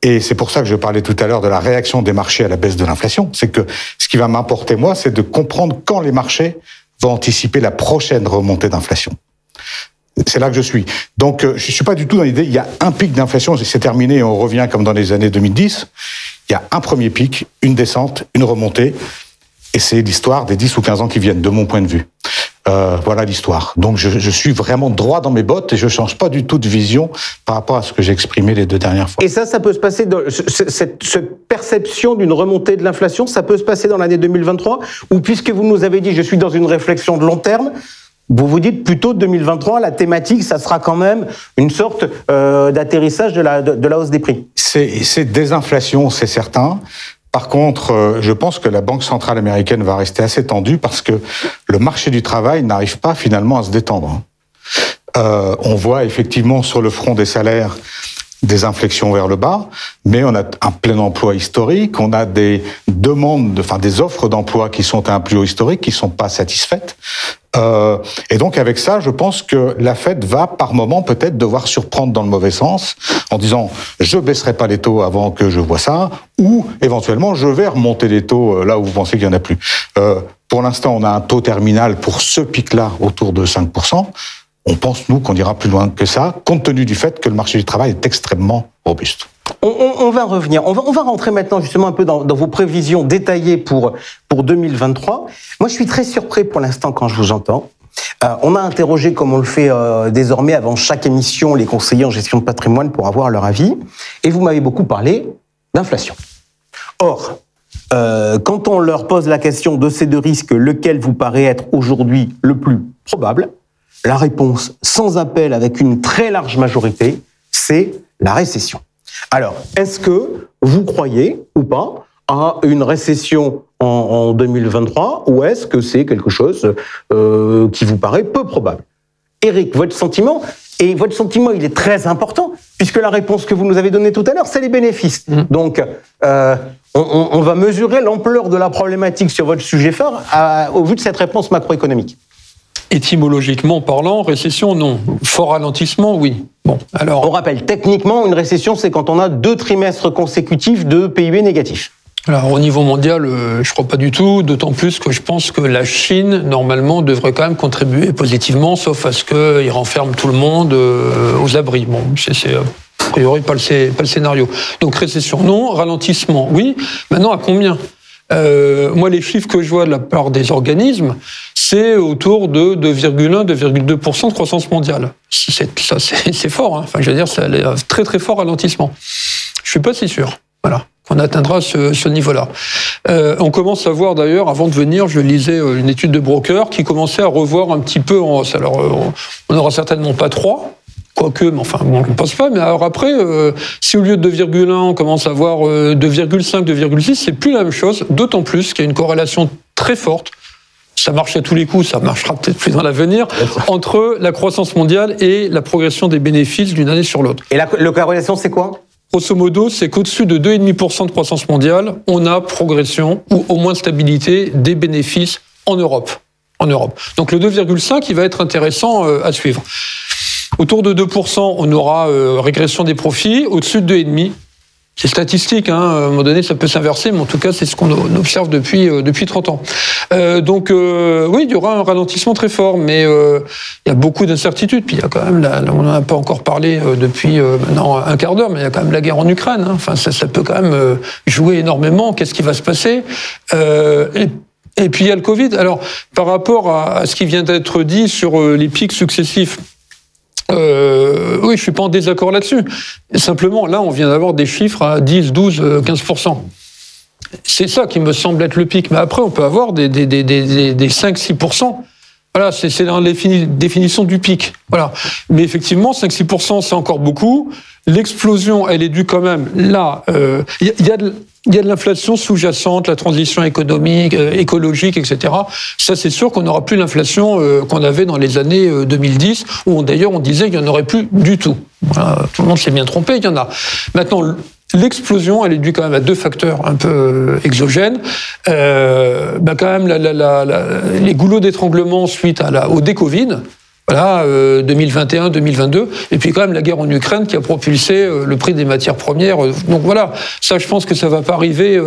Et c'est pour ça que je parlais tout à l'heure de la réaction des marchés à la baisse de l'inflation. C'est que ce qui va m'importer, moi, c'est de comprendre quand les marchés vont anticiper la prochaine remontée d'inflation. C'est là que je suis. Donc, je suis pas du tout dans l'idée, il y a un pic d'inflation, c'est terminé, on revient comme dans les années 2010. Il y a un premier pic, une descente, une remontée. Et c'est l'histoire des 10 ou 15 ans qui viennent, de mon point de vue. Voilà l'histoire. Donc je suis vraiment droit dans mes bottes et je change pas du tout de vision par rapport à ce que j'ai exprimé les deux dernières fois. Et ça peut se passer, cette perception d'une remontée de l'inflation, ça peut se passer dans l'année 2023, ou puisque vous nous avez dit je suis dans une réflexion de long terme, vous vous dites plutôt 2023, la thématique, ça sera quand même une sorte d'atterrissage de la hausse des prix. C'est désinflation, c'est certain. Par contre, je pense que la Banque centrale américaine va rester assez tendue parce que le marché du travail n'arrive pas finalement à se détendre. On voit effectivement sur le front des salaires des inflexions vers le bas, mais on a un plein emploi historique, on a des demandes, des offres d'emploi qui sont à un plus haut historique, qui sont pas satisfaites. Et donc avec ça, je pense que la Fed va par moment peut-être devoir surprendre dans le mauvais sens en disant je baisserai pas les taux avant que je vois ça, ou éventuellement je vais remonter les taux là où vous pensez qu'il y en a plus. Pour l'instant, on a un taux terminal pour ce pic-là autour de 5%. On pense, nous, qu'on ira plus loin que ça, compte tenu du fait que le marché du travail est extrêmement robuste. On va revenir. On va rentrer maintenant justement un peu dans vos prévisions détaillées pour 2023. Moi, je suis très surpris pour l'instant quand je vous entends. On a interrogé, comme on le fait désormais avant chaque émission, les conseillers en gestion de patrimoine pour avoir leur avis. Et vous m'avez beaucoup parlé d'inflation. Or, quand on leur pose la question de ces deux risques, lequel vous paraît être aujourd'hui le plus probable, la réponse sans appel avec une très large majorité, c'est la récession. Alors, est-ce que vous croyez ou pas à une récession en 2023 ou est-ce que c'est quelque chose qui vous paraît peu probable? Éric, votre sentiment, il est très important puisque la réponse que vous nous avez donnée tout à l'heure, c'est les bénéfices. Donc, on va mesurer l'ampleur de la problématique sur votre sujet phare au vu de cette réponse macroéconomique. Étymologiquement parlant, récession, non. Fort ralentissement, oui. Bon, alors. On rappelle, techniquement, une récession, c'est quand on a 2 trimestres consécutifs de PIB négatif. Alors, au niveau mondial, je crois pas du tout, d'autant plus que je pense que la Chine, normalement, devrait quand même contribuer positivement, sauf à ce qu'il renferme tout le monde aux abris. Bon, c'est a priori pas le scénario. Donc, récession, non. Ralentissement, oui. Maintenant, à combien ? Moi, les chiffres que je vois de la part des organismes, c'est autour de 2,1-2,2% de croissance mondiale. C'est fort, hein. Enfin, je veux dire, c'est très très fort ralentissement. Je suis pas si sûr. Voilà. qu'on atteindra ce niveau-là. On commence à voir d'ailleurs, avant de venir, je lisais une étude de broker qui commençait à revoir un petit peu en hausse. Alors, on n'aura certainement pas 3, quoique, mais enfin, bon, on ne pense pas. Mais alors après, si au lieu de 2,1, on commence à voir 2,5, 2,6, c'est plus la même chose, d'autant plus qu'il y a une corrélation très forte. Ça marche à tous les coups, ça marchera peut-être plus dans l'avenir, entre la croissance mondiale et la progression des bénéfices d'une année sur l'autre. Et la corrélation, c'est quoi ? Grosso modo, c'est qu'au-dessus de 2,5% de croissance mondiale, on a progression ou au moins stabilité des bénéfices en Europe. Donc le 2,5, il va être intéressant à suivre. Autour de 2%, on aura régression des profits. Au-dessus de 2,5%, c'est statistique, hein, à un moment donné, ça peut s'inverser, mais en tout cas, c'est ce qu'on observe depuis 30 ans. Donc, oui, il y aura un ralentissement très fort, mais il y a beaucoup d'incertitudes. Puis il y a quand même, on n'en a pas encore parlé depuis maintenant un quart d'heure, mais il y a quand même la guerre en Ukraine. Hein. Enfin, ça peut quand même jouer énormément. Qu'est-ce qui va se passer ? Et puis il y a le Covid. Alors, par rapport à ce qui vient d'être dit sur les pics successifs, oui, je suis pas en désaccord là-dessus. Simplement, là, on vient d'avoir des chiffres à 10, 12, 15%. C'est ça qui me semble être le pic. Mais après, on peut avoir des 5, 6%. Voilà, c'est dans la définition du pic. Voilà. Mais effectivement, 5, 6%, c'est encore beaucoup. L'explosion, elle est due quand même. Là, il y a de l'inflation sous-jacente, la transition économique, écologique, etc. Ça, c'est sûr qu'on n'aura plus l'inflation qu'on avait dans les années 2010, où d'ailleurs on disait qu'il n'y en aurait plus du tout. Voilà, tout le monde s'est bien trompé, il y en a. Maintenant, l'explosion, elle est due quand même à 2 facteurs un peu exogènes. Quand même, les goulots d'étranglement suite au dé-Covid. Voilà, 2021, 2022, et puis quand même la guerre en Ukraine qui a propulsé le prix des matières premières. Donc voilà, ça je pense que ça va pas arriver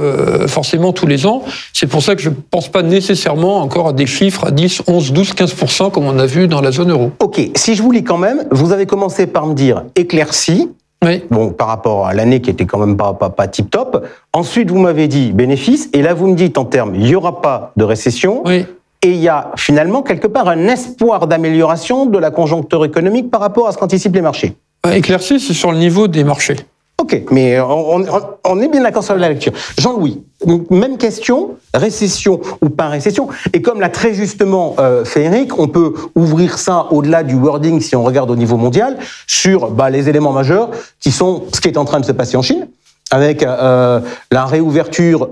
forcément tous les ans. C'est pour ça que je pense pas nécessairement encore à des chiffres à 10, 11, 12, 15% comme on a vu dans la zone euro. Ok, si je vous lis quand même, vous avez commencé par me dire éclairci. Oui. Bon, par rapport à l'année qui était quand même pas tip-top. Ensuite, vous m'avez dit bénéfice, et là vous me dites en termes, il y aura pas de récession. Oui. Et il y a finalement quelque part un espoir d'amélioration de la conjoncture économique par rapport à ce qu'anticipent les marchés. Éclairci, c'est sur le niveau des marchés. Ok, mais on est bien d'accord sur la lecture. Jean-Louis, même question, récession ou pas récession. Et comme l'a très justement fait Eric, on peut ouvrir ça au-delà du wording si on regarde au niveau mondial sur les éléments majeurs qui sont ce qui est en train de se passer en Chine, avec la réouverture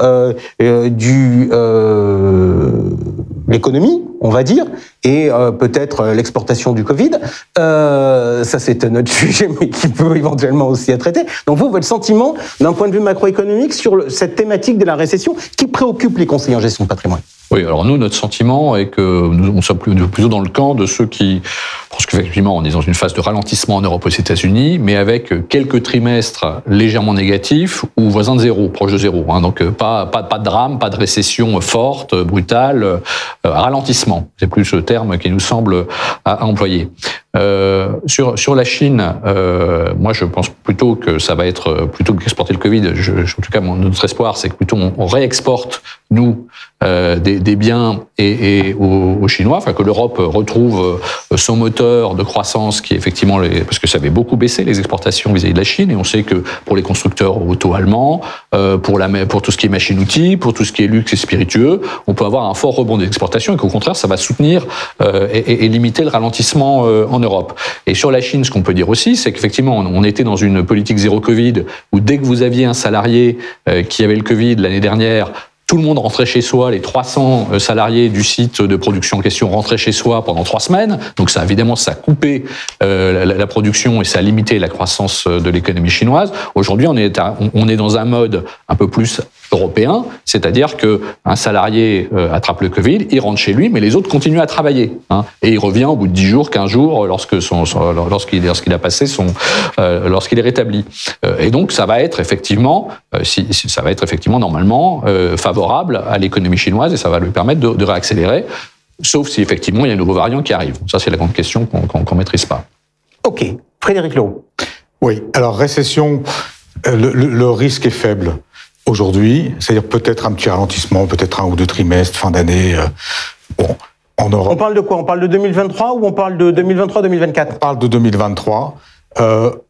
l'économie, on va dire, et peut-être l'exportation du Covid. Ça, c'est un autre sujet, mais qui peut éventuellement aussi être traité. Donc vous, votre sentiment, d'un point de vue macroéconomique, sur cette thématique de la récession qui préoccupe les conseillers en gestion de patrimoine? Oui, alors nous, notre sentiment est que nous sommes plutôt dans le camp de ceux qui pense qu'effectivement, on est dans une phase de ralentissement en Europe et aux États-Unis, mais avec quelques trimestres légèrement négatifs ou voisins de zéro, proche de zéro. Hein, donc pas de drame, pas de récession forte, brutale, ralentissement. C'est plus ce terme qui nous semble à employer. Sur la Chine, moi je pense plutôt que ça va être, plutôt qu'exporter le Covid, en tout cas notre espoir c'est que plutôt on réexporte, nous, des biens et aux Chinois, enfin que l'Europe retrouve son moteur de croissance qui est effectivement, parce que ça avait beaucoup baissé les exportations vis-à-vis de la Chine, et on sait que pour les constructeurs auto-allemands, pour tout ce qui est machine-outil, pour tout ce qui est luxe et spiritueux, on peut avoir un fort rebond des exportations et qu'au contraire ça va soutenir et limiter le ralentissement en Europe. Et sur la Chine, ce qu'on peut dire aussi, c'est qu'effectivement, on était dans une politique zéro Covid où dès que vous aviez un salarié qui avait le Covid l'année dernière, tout le monde rentrait chez soi, les 300 salariés du site de production en question rentraient chez soi pendant 3 semaines. Donc ça, évidemment, ça a coupé la production et ça a limité la croissance de l'économie chinoise. Aujourd'hui, on est dans un mode un peu plus européen, c'est-à-dire que un salarié attrape le Covid, il rentre chez lui, mais les autres continuent à travailler, hein, et il revient au bout de 10 jours, 15 jours, lorsqu'il a passé lorsqu'il est rétabli. Et donc, ça va être effectivement, normalement favorable à l'économie chinoise et ça va lui permettre de réaccélérer, sauf si effectivement il y a un nouveau variant qui arrive. Ça, c'est la grande question qu'on maîtrise pas. Ok, Frédéric Leroux. Oui, alors récession, le risque est faible. Aujourd'hui, c'est-à-dire peut-être un petit ralentissement, peut-être 1 ou 2 trimestres, fin d'année. En Europe. On parle de quoi? On parle de 2023 ou on parle de 2023-2024? On parle de 2023.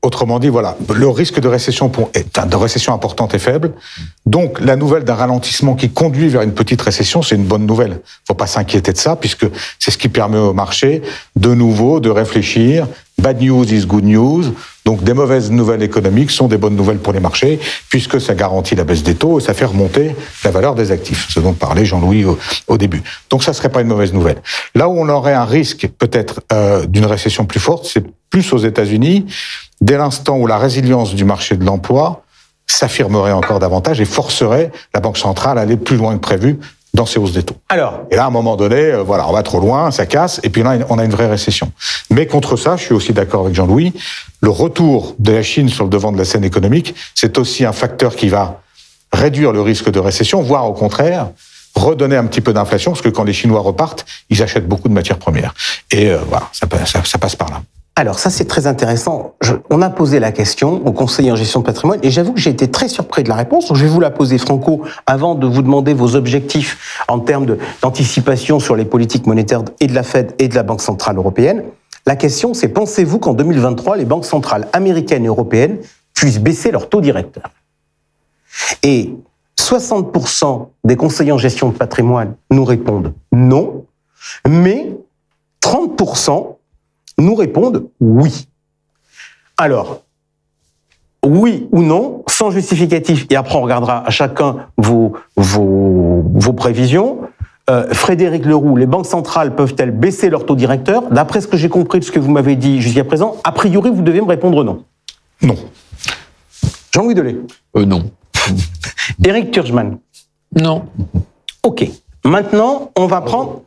Autrement dit, voilà, le risque de récession importante est faible. Donc, la nouvelle d'un ralentissement qui conduit vers une petite récession, c'est une bonne nouvelle. Faut pas s'inquiéter de ça, puisque c'est ce qui permet au marché, de nouveau, de réfléchir. Bad news is good news. Donc, des mauvaises nouvelles économiques sont des bonnes nouvelles pour les marchés, puisque ça garantit la baisse des taux et ça fait remonter la valeur des actifs, ce dont parlait Jean-Louis au début. Donc, ça serait pas une mauvaise nouvelle. Là où on aurait un risque, peut-être, d'une récession plus forte, c'est plus aux États-Unis, dès l'instant où la résilience du marché de l'emploi s'affirmerait encore davantage et forcerait la Banque centrale à aller plus loin que prévu dans ces hausses des taux. Alors, et là, à un moment donné, voilà, on va trop loin, ça casse, et puis là, on a une vraie récession. Mais contre ça, je suis aussi d'accord avec Jean-Louis, le retour de la Chine sur le devant de la scène économique, c'est aussi un facteur qui va réduire le risque de récession, voire au contraire, redonner un petit peu d'inflation, parce que quand les Chinois repartent, ils achètent beaucoup de matières premières. Et voilà, ça passe par là. Alors ça, c'est très intéressant. On a posé la question au conseiller en gestion de patrimoine et j'avoue que j'ai été très surpris de la réponse. Donc, je vais vous la poser, Franco, avant de vous demander vos objectifs en termes d'anticipation sur les politiques monétaires et de la Fed et de la Banque centrale européenne. La question, c'est pensez-vous qu'en 2023, les banques centrales américaines et européennes puissent baisser leur taux directeur ? Et 60% des conseillers en gestion de patrimoine nous répondent non, mais 30% nous répondent oui. Alors, oui ou non, sans justificatif, et après on regardera à chacun vos prévisions. Frédéric Leroux, les banques centrales peuvent-elles baisser leur taux directeur ? D'après ce que j'ai compris de ce que vous m'avez dit jusqu'à présent, a priori, vous devez me répondre non. Non. Jean-Louis Delay ? Non. Éric Turgeman ? Non. Ok. Maintenant, on va prendre...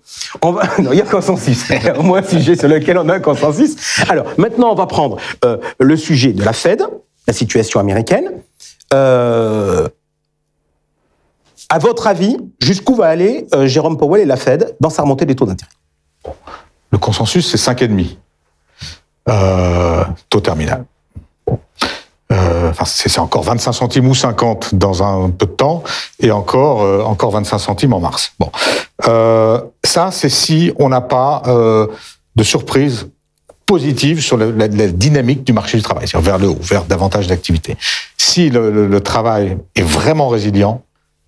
Non, il y a consensus. Au moins un sujet sur lequel on a un consensus. Alors, maintenant, on va prendre le sujet de la Fed, la situation américaine. À votre avis, jusqu'où va aller Jérôme Powell et la Fed dans sa remontée des taux d'intérêt ? Le consensus, c'est 5,5. Taux terminal. C'est encore 25 centimes ou 50 dans un peu de temps, et encore 25 centimes en mars. Bon, ça, c'est si on n'a pas de surprise positive sur la dynamique du marché du travail, c'est-à-dire vers le haut, vers davantage d'activité. Si le travail est vraiment résilient,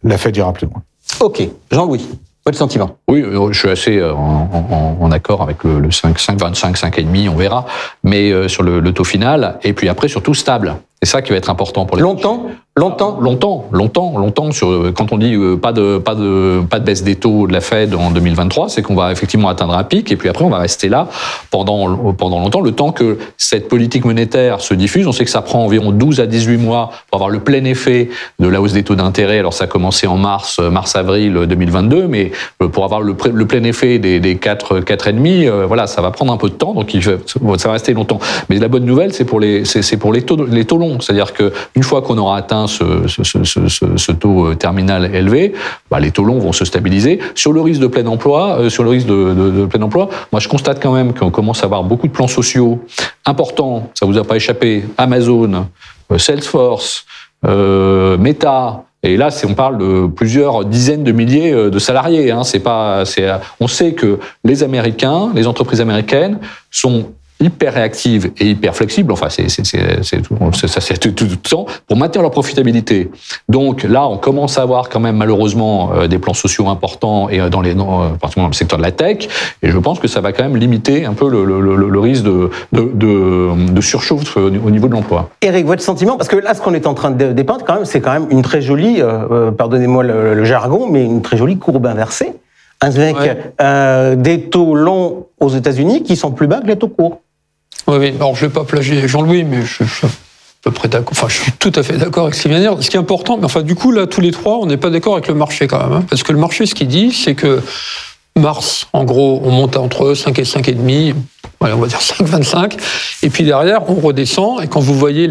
la Fed ira plus loin. Ok, Jean-Louis, votre sentiment ? Oui, je suis assez en accord avec le 5,25, 5,5, on verra, mais sur le taux final, et puis après surtout stable. C'est ça qui va être important pour les Longtemps. Quand on dit pas de baisse des taux de la Fed en 2023, c'est qu'on va effectivement atteindre un pic et puis après on va rester là pendant longtemps, le temps que cette politique monétaire se diffuse. On sait que ça prend environ 12 à 18 mois pour avoir le plein effet de la hausse des taux d'intérêt. Alors ça a commencé en mars-avril 2022, mais pour avoir le plein effet des 4,5, voilà, ça va prendre un peu de temps, donc ça va rester longtemps. Mais la bonne nouvelle, c'est pour les taux longs. C'est-à-dire qu'une fois qu'on aura atteint ce taux terminal élevé, les taux longs vont se stabiliser. Sur le risque de plein emploi, moi je constate quand même qu'on commence à avoir beaucoup de plans sociaux importants. Ça vous a pas échappé. Amazon, Salesforce, Meta. Et là, on parle de plusieurs dizaines de milliers de salariés. On sait que les Américains, les entreprises américaines sont hyper réactives et hyper flexibles, enfin c'est tout le temps, pour maintenir leur profitabilité. Donc là, on commence à avoir quand même malheureusement des plans sociaux importants et particulièrement dans le secteur de la tech, et je pense que ça va quand même limiter un peu le risque de surchauffe au niveau de l'emploi. Éric, votre sentiment, parce que là, ce qu'on est en train de dépeindre, quand même, c'est quand même une très jolie, pardonnez-moi le jargon, mais une très jolie courbe inversée, avec des taux longs aux États-Unis qui sont plus bas que les taux courts. Oui, alors je ne vais pas plagier Jean-Louis, mais je suis à peu près d'accord. Enfin, je suis tout à fait d'accord avec ce qu'il vient de dire. Ce qui est important, mais enfin, du coup, là, tous les trois, on n'est pas d'accord avec le marché quand même. Parce que le marché, ce qu'il dit, c'est que mars, en gros, on monte entre 5 et 5,5, on va dire 5,25, et puis derrière, on redescend, et quand vous voyez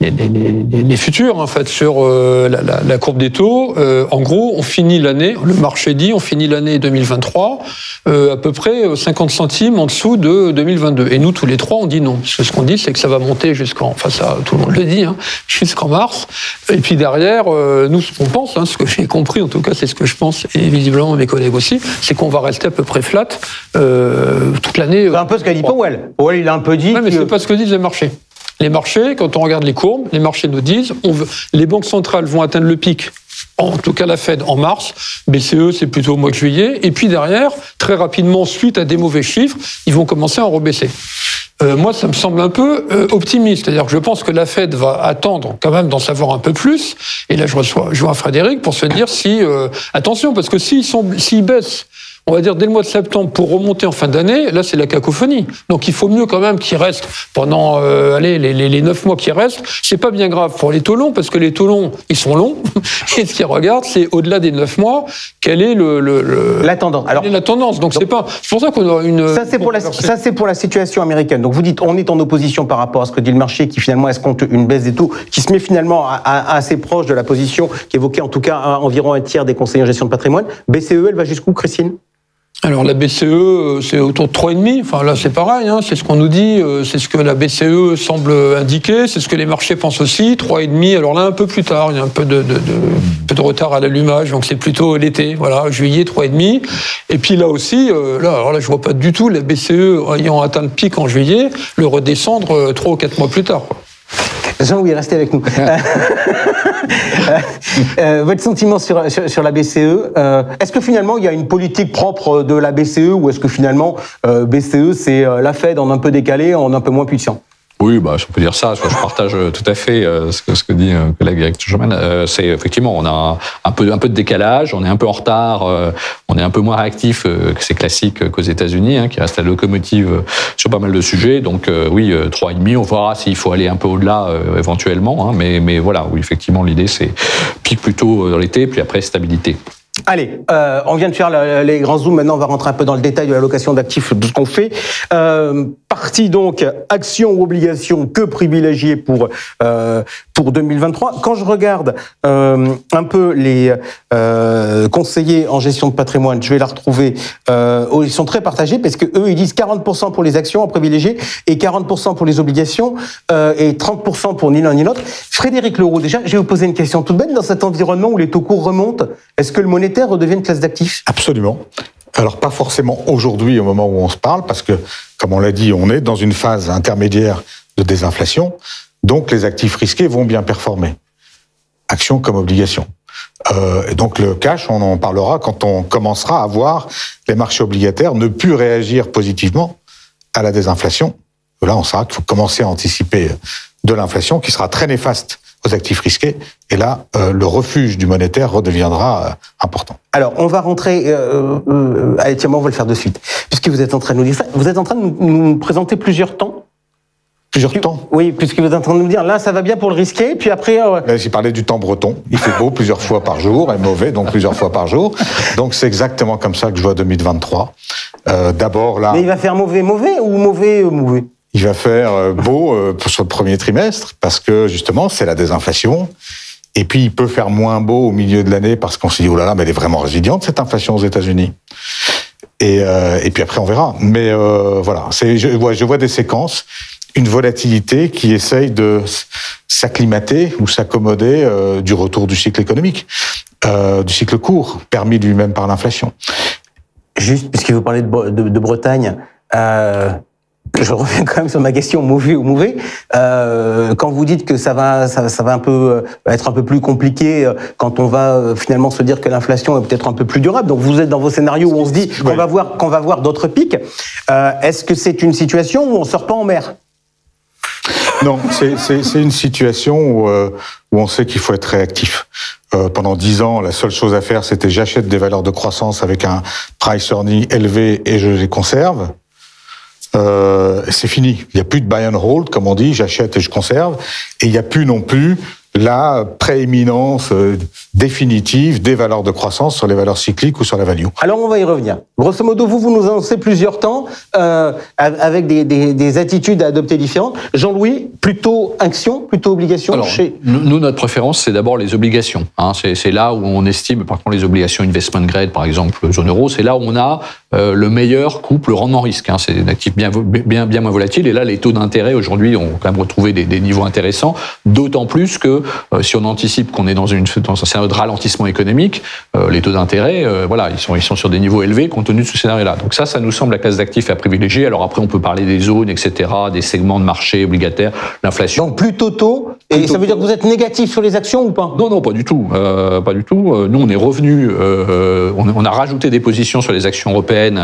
les futurs, en fait, sur la courbe des taux, en gros, on finit l'année, le marché dit, on finit l'année 2023 à peu près 50 centimes en dessous de 2022. Et nous, tous les trois, on dit non. Parce que ce qu'on dit, c'est que ça va monter enfin ça, tout le monde le dit, jusqu'en mars. Et puis derrière, nous, ce qu'on pense, ce que j'ai compris, en tout cas, c'est ce que je pense, et visiblement mes collègues aussi, c'est qu'on va rester à peu près flat toute toute l'année. C'est un peu ce qu'a dit Powell. Powell, il a un peu dit. Oui, mais c'est pas ce que disent les marchés. Les marchés, quand on regarde les courbes, les marchés nous disent les banques centrales vont atteindre le pic, en tout cas la Fed, en mars. BCE, c'est plutôt au mois de juillet. Et puis derrière, très rapidement, suite à des mauvais chiffres, ils vont commencer à rebaisser. Moi, ça me semble un peu optimiste. C'est-à-dire que je pense que la Fed va attendre quand même d'en savoir un peu plus. Et là, je joins Frédéric pour se dire si... attention, parce que s'ils baissent, on va dire dès le mois de septembre, pour remonter en fin d'année, là, c'est la cacophonie. Donc, il faut mieux quand même qu'ils restent pendant les 9 mois qui restent. C'est pas bien grave pour les taux longs, parce que les taux longs, ils sont longs. Et ce qu'ils regardent, c'est au-delà des 9 mois, quelle est la tendance. Alors, la tendance. Donc, c'est pour ça qu'on a une... Ça, c'est pour la situation américaine. Donc, vous dites, on est en opposition par rapport à ce que dit le marché, qui finalement escompte une baisse des taux, qui se met finalement assez proche de la position qu'évoquait en tout cas environ un tiers des conseillers en gestion de patrimoine. BCE, elle va jusqu'où, Christine ? Alors la BCE, c'est autour de 3,5. Enfin là, c'est pareil. C'est ce qu'on nous dit. C'est ce que la BCE semble indiquer. C'est ce que les marchés pensent aussi. 3,5. Alors là, un peu plus tard, il y a un peu de retard à l'allumage. Donc c'est plutôt l'été. Voilà, juillet, 3,5. Et puis là aussi, alors là, je vois pas du tout la BCE ayant atteint le pic en juillet, le redescendre 3 ou 4 mois plus tard. Jean-Louis, restez avec nous. Votre sentiment sur la BCE, est-ce que finalement il y a une politique propre de la BCE ou est-ce que finalement BCE c'est la Fed en un peu décalé, en un peu moins puissant ? Oui, je peux dire ça. Je partage tout à fait ce que dit le collègue Eric Turgeman. C'est effectivement, on a un peu de décalage, on est un peu en retard, on est un peu moins réactif que c'est classique qu'aux États-Unis, qui reste la locomotive sur pas mal de sujets. Donc oui, 3,5, on verra s'il faut aller un peu au-delà éventuellement. Mais voilà, oui, effectivement, l'idée c'est pic plutôt dans l'été, puis après stabilité. Allez, on vient de faire les grands zooms, maintenant on va rentrer un peu dans le détail de l'allocation d'actifs, de ce qu'on fait. Partie donc, actions ou obligations, que privilégier pour 2023. Quand je regarde un peu les conseillers en gestion de patrimoine, je vais la retrouver, ils sont très partagés parce que eux ils disent 40% pour les actions à privilégier et 40% pour les obligations et 30% pour ni l'un ni l'autre. Frédéric Leroux, déjà, je vais vous poser une question toute bête. Dans cet environnement où les taux courts remontent, est-ce que le monétaire redevient une classe d'actifs ? Absolument. Alors pas forcément aujourd'hui au moment où on se parle, parce que, comme on l'a dit, on est dans une phase intermédiaire de désinflation, donc les actifs risqués vont bien performer, actions comme obligations. Et donc le cash, on en parlera quand on commencera à voir les marchés obligataires ne plus réagir positivement à la désinflation. Là, on saura qu'il faut commencer à anticiper de l'inflation qui sera très néfaste aux actifs risqués. Et là, le refuge du monétaire redeviendra important. Alors, on va rentrer... allez, tiens, on va le faire de suite. Puisque vous êtes en train de nous dire ça, vous êtes en train de nous présenter plusieurs temps. Plusieurs temps ? Oui, puisque vous êtes en train de nous dire, là, ça va bien pour le risqué, puis après... J'ai parlé du temps breton. Il fait beau plusieurs fois par jour, et mauvais, donc plusieurs fois par jour. Donc, c'est exactement comme ça que je vois 2023. D'abord, là... Mais il va faire mauvais ou mauvais? Il va faire beau sur le premier trimestre, parce que, justement, c'est la désinflation. Et puis, il peut faire moins beau au milieu de l'année, parce qu'on s'est dit, oh là là, mais elle est vraiment résiliente, cette inflation aux États-Unis. Et puis après, on verra. Mais voilà, je vois des séquences, une volatilité qui essaye de s'acclimater ou s'accommoder du retour du cycle économique, du cycle court, permis lui-même par l'inflation. Juste, puisque vous parlez de Bretagne... je reviens quand même sur ma question mauvais ou mauvais. Quand vous dites que ça va un peu être un peu plus compliqué quand on va finalement se dire que l'inflation est peut-être un peu plus durable. Donc vous êtes dans vos scénarios où on se dit qu'on va voir d'autres pics. Est-ce que c'est une situation où on sort pas en mer ? Non, c'est une situation où on sait qu'il faut être réactif. Pendant 10 ans, la seule chose à faire, c'était j'achète des valeurs de croissance avec un price earning élevé et je les conserve. C'est fini. Il n'y a plus de buy and hold, comme on dit, j'achète et je conserve. Et il n'y a plus non plus la prééminence définitive des valeurs de croissance sur les valeurs cycliques ou sur la value. Alors on va y revenir. Grosso modo, vous nous annoncez plusieurs temps avec des attitudes à adopter différentes. Jean-Louis, plutôt action, plutôt obligation? Alors, nous, notre préférence, c'est d'abord les obligations. C'est là où on estime, par contre, les obligations investment grade, par exemple, zone euro, c'est là où on a le meilleur couple rendement-risque. C'est un actif bien moins volatile. Et là, les taux d'intérêt, aujourd'hui, ont quand même retrouvé des niveaux intéressants, d'autant plus que si on anticipe qu'on est dans un scénario de ralentissement économique, les taux d'intérêt, voilà, ils sont sur des niveaux élevés compte tenu de ce scénario-là. Donc ça nous semble la classe d'actifs à privilégier. Alors après, on peut parler des zones, etc., des segments de marché obligataires, l'inflation. Donc plutôt tôt. Et ça veut dire que vous êtes négatif sur les actions ou pas? Non, pas du tout. Pas du tout. Nous, on est revenu, on a rajouté des positions sur les actions européennes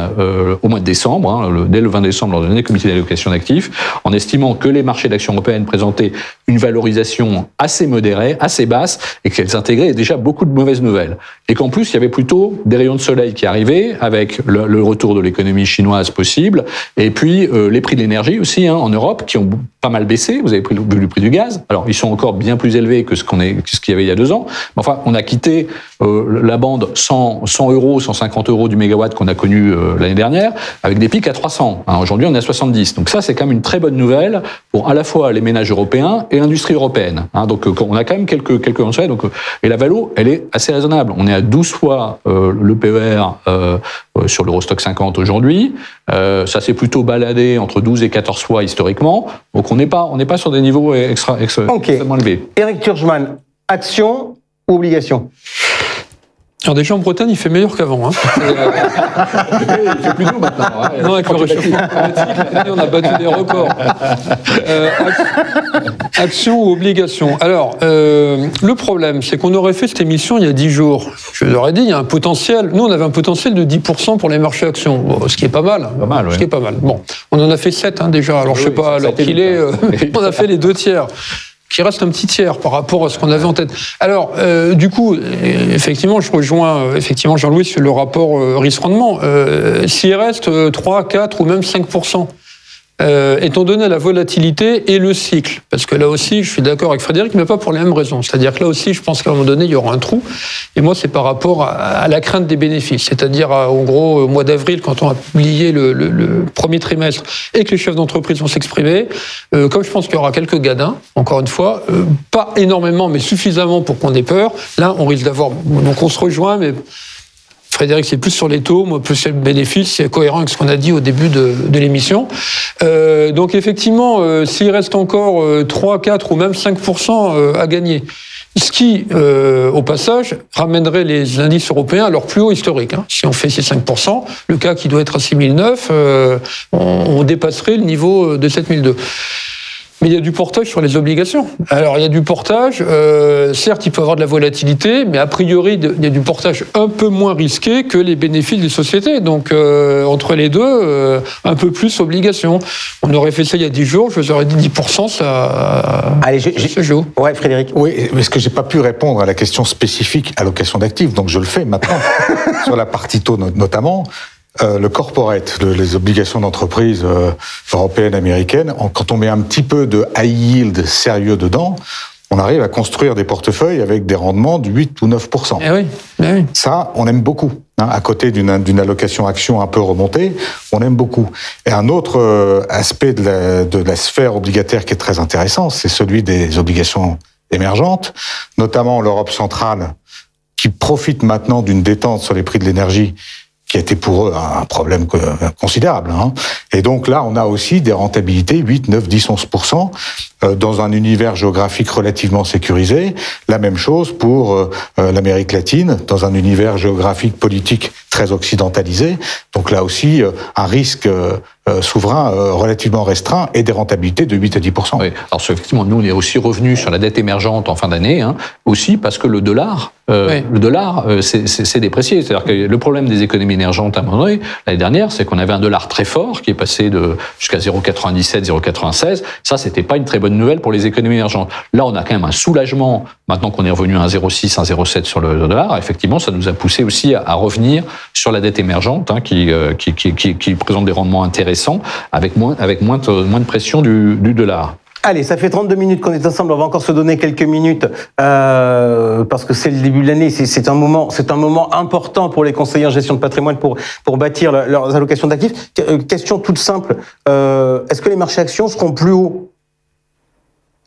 au mois de décembre, dès le 20 décembre, lors du dernier comité d'allocation d'actifs, en estimant que les marchés d'actions européennes présentaient une valorisation assez modérée, assez basse, et qu'elles intégraient déjà beaucoup de mauvaises nouvelles. Et qu'en plus, il y avait plutôt des rayons de soleil qui arrivaient, avec le retour de l'économie chinoise possible, et puis les prix de l'énergie aussi, en Europe, qui ont pas mal baissé. Vous avez vu le prix du gaz. Alors, ils sont encore bien plus élevés que ce qu'il y avait il y a 2 ans. Mais enfin, on a quitté la bande 100 euros, 150 euros du mégawatt qu'on a connu l'année dernière, avec des pics à 300. Aujourd'hui, on est à 70. Donc ça, c'est quand même une très bonne nouvelle pour à la fois les ménages européens et l'industrie européenne. Donc, on a quand même quelques conseils. Donc, et la valo, elle est assez raisonnable. On est à 12 fois le PER sur l'Eurostock 50 aujourd'hui. Ça s'est plutôt baladé entre 12 et 14 fois historiquement. Donc, on n'est pas sur des niveaux extrêmement élevés. Eric Turgeman, action ou obligation? Alors déjà en Bretagne, il fait meilleur qu'avant. Il fait plus doux maintenant. Non, avec le réchauffement climatique, on a battu des records. Action ou obligation? Alors, le problème, c'est qu'on aurait fait cette émission il y a 10 jours. Je leur ai dit, il y a un potentiel. Nous, on avait un potentiel de 10% pour les marchés actions, bon, ce qui est pas mal. Ce qui est pas mal. Bon, on en a fait 7 déjà. Alors, je sais pas, alors qu'il est, on a fait les 2 tiers. Qui reste un petit tiers par rapport à ce qu'on avait en tête. Alors, du coup, effectivement, je rejoins Jean-Louis sur le rapport risque-rendement. S'il reste 3, 4 ou même 5%, étant donné la volatilité et le cycle, parce que là aussi, je suis d'accord avec Frédéric, mais pas pour les mêmes raisons. C'est-à-dire que là aussi, je pense qu'à un moment donné, il y aura un trou. Et moi, c'est par rapport à la crainte des bénéfices. C'est-à-dire, en gros, au mois d'avril, quand on a publié le premier trimestre et que les chefs d'entreprise vont s'exprimer, comme je pense qu'il y aura quelques gadins, encore une fois, pas énormément, mais suffisamment pour qu'on ait peur, là, on risque d'avoir... Donc, on se rejoint, mais... Frédéric, c'est plus sur les taux, moi plus sur le bénéfice, c'est cohérent avec ce qu'on a dit au début de l'émission. Donc effectivement, s'il reste encore 3, 4 ou même 5% à gagner, ce qui, au passage, ramènerait les indices européens à leur plus haut historique. Si on fait ces 5%, le CAC qui doit être à 6009, on dépasserait le niveau de 7002. Mais il y a du portage sur les obligations. Alors, il y a du portage, certes, il peut y avoir de la volatilité, mais a priori, il y a du portage un peu moins risqué que les bénéfices des sociétés. Donc, entre les deux, un peu plus obligations. On aurait fait ça il y a 10 jours, je vous aurais dit 10%, ça... Allez, se joue. Ouais, Frédéric. Oui, parce que j'ai pas pu répondre à la question spécifique allocation d'actifs, donc je le fais maintenant, sur la partie taux notamment. Le corporate, les obligations d'entreprise européennes, américaines, quand on met un petit peu de high yield sérieux dedans, on arrive à construire des portefeuilles avec des rendements de 8 ou 9%. Eh oui. Ça, on aime beaucoup. À côté d'une allocation action un peu remontée, on aime beaucoup. Et un autre aspect de la sphère obligataire qui est très intéressant, c'est celui des obligations émergentes, notamment l'Europe centrale, qui profite maintenant d'une détente sur les prix de l'énergie, qui a été pour eux un problème considérable. Et donc là, on a aussi des rentabilités 8, 9, 10, 11% dans un univers géographique relativement sécurisé. La même chose pour l'Amérique latine, dans un univers géographique politique très occidentalisé. Donc là aussi, un risque souverain relativement restreint et des rentabilités de 8 à 10%. Oui. Alors effectivement, nous, on est aussi revenus sur la dette émergente en fin d'année, aussi parce que le dollar s'est déprécié. C'est-à-dire que le problème des économies émergentes à un moment donné, l'année dernière, c'est qu'on avait un dollar très fort qui est passé jusqu'à 0,97, 0,96. Ça, c'était pas une très bonne nouvelle pour les économies émergentes. Là, on a quand même un soulagement, maintenant qu'on est revenu à 1,06, 1,07 sur le dollar. Effectivement, ça nous a poussé aussi à revenir sur la dette émergente, qui présente des rendements intéressants, avec moins de pression du dollar. Allez, ça fait 32 minutes qu'on est ensemble. On va encore se donner quelques minutes parce que c'est le début de l'année. C'est un moment important pour les conseillers en gestion de patrimoine pour bâtir leurs allocations d'actifs. Question toute simple. Est-ce que les marchés actions seront plus hauts?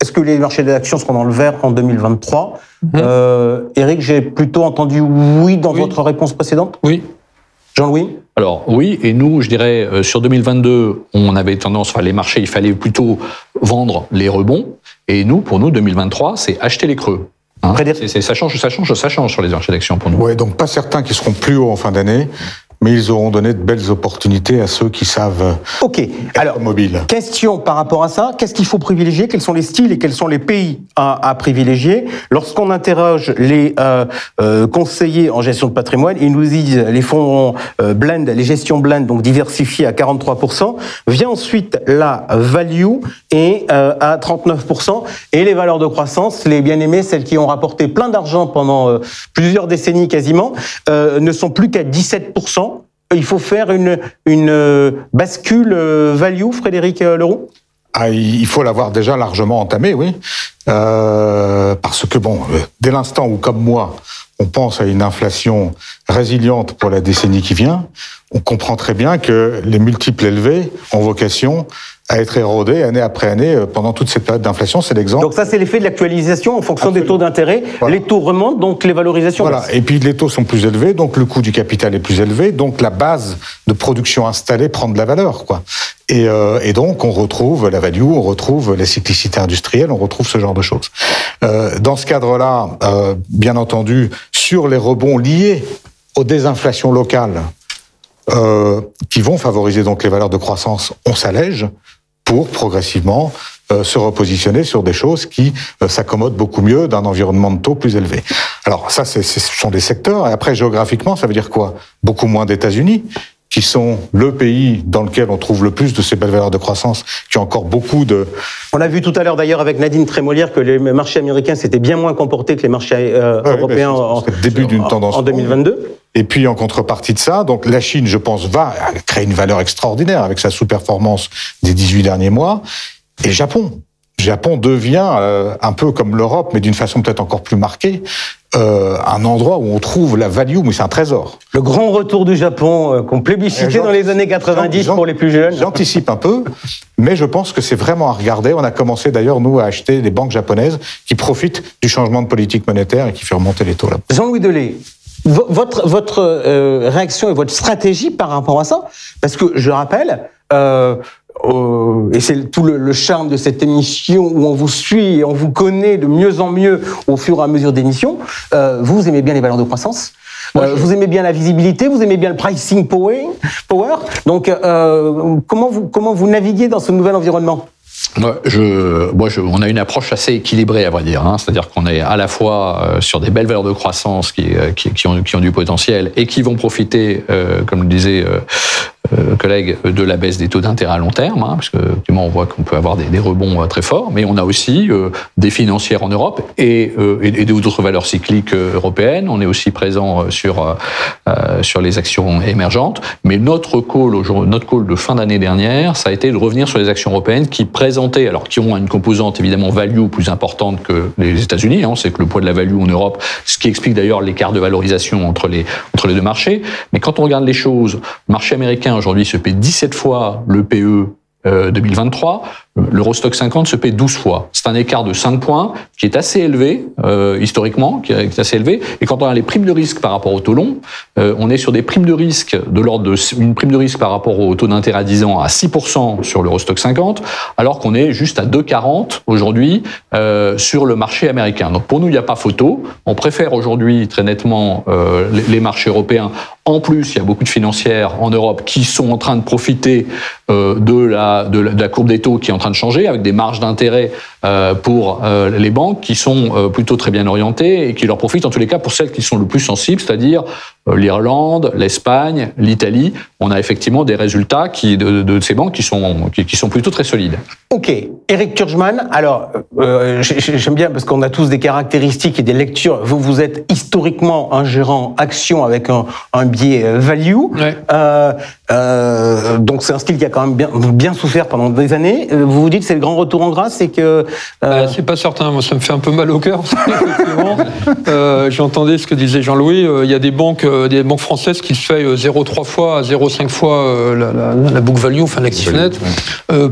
Est-ce que les marchés d'actions seront dans le vert en 2023? Eric, j'ai plutôt entendu oui dans votre réponse précédente. Oui. Jean-Louis? Alors oui, et nous, je dirais, sur 2022, on avait tendance, les marchés, il fallait plutôt vendre les rebonds. Et nous, pour nous, 2023, c'est acheter les creux. Hein, ça change sur les marchés d'actions pour nous. Ouais, donc pas certains qui seront plus hauts en fin d'année, mais ils auront donné de belles opportunités à ceux qui savent être mobiles. Question par rapport à ça, qu'est-ce qu'il faut privilégier? Quels sont les styles et quels sont les pays à privilégier? Lorsqu'on interroge les conseillers en gestion de patrimoine, ils nous disent les fonds blend, les gestions blend, donc diversifiées à 43%, vient ensuite la value et à 39%, et les valeurs de croissance, les bien-aimées, celles qui ont rapporté plein d'argent pendant plusieurs décennies quasiment, ne sont plus qu'à 17%. Il faut faire une bascule value, Frédéric Leroux? Il faut l'avoir déjà largement entamé, oui. Parce que, dès l'instant où, comme moi, on pense à une inflation résiliente pour la décennie qui vient, on comprend très bien que les multiples élevés ont vocation à être érodés année après année pendant toute cette période d'inflation. C'est l'exemple. Donc ça, c'est l'effet de l'actualisation en fonction des taux d'intérêt. Voilà. Les taux remontent, donc les valorisations baissent. Et puis les taux sont plus élevés, donc le coût du capital est plus élevé, donc la base de production installée prend de la valeur, quoi. Et donc on retrouve la value, on retrouve la cyclicité industrielle, on retrouve ce genre de choses. Dans ce cadre-là, bien entendu, sur les rebonds liés aux désinflations locales, qui vont favoriser donc les valeurs de croissance, on s'allège pour progressivement se repositionner sur des choses qui s'accommodent beaucoup mieux d'un environnement de taux plus élevé. Alors ça, ce sont des secteurs. Et après, géographiquement, ça veut dire quoi? Beaucoup moins d'États-Unis, qui sont le pays dans lequel on trouve le plus de ces belles valeurs de croissance, qui ont encore beaucoup de... On a vu tout à l'heure d'ailleurs avec Nadine Trémolière que les marchés américains s'étaient bien moins comportés que les marchés européens début d'une tendance en 2022. Et puis en contrepartie de ça, donc la Chine, je pense, va créer une valeur extraordinaire avec sa sous-performance des 18 derniers mois. Et Japon devient un peu comme l'Europe, mais d'une façon peut-être encore plus marquée, un endroit où on trouve la value, mais c'est un trésor. Le grand retour du Japon qu'on plébiscitait dans les années 90 pour les plus jeunes. J'anticipe un peu, mais je pense que c'est vraiment à regarder. On a commencé d'ailleurs, nous, à acheter des banques japonaises qui profitent du changement de politique monétaire et qui fait remonter les taux là. Jean-Louis Delay, votre réaction et votre stratégie par rapport à ça, parce que je rappelle, et c'est tout le charme de cette émission où on vous suit et on vous connaît de mieux en mieux au fur et à mesure d'émissions, vous aimez bien les valeurs de croissance, vous aimez bien la visibilité, vous aimez bien le pricing power. Donc, comment vous naviguez dans ce nouvel environnement? On a une approche assez équilibrée, à vrai dire. C'est-à-dire qu'on est à la fois sur des belles valeurs de croissance qui ont du potentiel et qui vont profiter, comme le disait collègue, de la baisse des taux d'intérêt à long terme, parce que effectivement, on voit qu'on peut avoir des rebonds très forts, mais on a aussi des financières en Europe et d'autres valeurs cycliques européennes. On est aussi présent sur les actions émergentes. Mais notre call de fin d'année dernière, ça a été de revenir sur les actions européennes qui ont une composante évidemment value plus importante que les États-Unis. C'est que le poids de la value en Europe, ce qui explique d'ailleurs l'écart de valorisation entre les deux marchés. Mais quand on regarde les choses, le marché américain aujourd'hui se paie 17 fois le PE 2023, l'Eurostock 50 se paie 12 fois. C'est un écart de 5 points qui est assez élevé, historiquement, qui est assez élevé. Et quand on a les primes de risque par rapport au taux long, on est sur des primes de risque de l'ordre d'une prime de risque par rapport au taux d'intérêt à 10 ans à 6% sur l'Eurostock 50, alors qu'on est juste à 2,40 aujourd'hui sur le marché américain. Donc pour nous, il n'y a pas photo. On préfère aujourd'hui très nettement les marchés européens. En plus, il y a beaucoup de financières en Europe qui sont en train de profiter de la courbe des taux qui est en train de changer, avec des marges d'intérêt pour les banques qui sont plutôt très bien orientées et qui leur profitent en tous les cas pour celles qui sont le plus sensibles, c'est-à-dire l'Irlande, l'Espagne, l'Italie. On a effectivement des résultats de ces banques qui sont plutôt très solides. Ok, Eric Turgeman, alors j'aime bien parce qu'on a tous des caractéristiques et des lectures. Vous êtes historiquement un gérant action avec un biais value. Ouais. Donc c'est un style qui a quand même bien souffert pendant des années. Vous vous dites c'est le grand retour en grâce, c'est que... c'est pas certain, moi ça me fait un peu mal au cœur. J'entendais ce que disait Jean-Louis, il y a des banques françaises qui se payent 0,3 fois à 0,5 fois la book value, enfin l'actif net.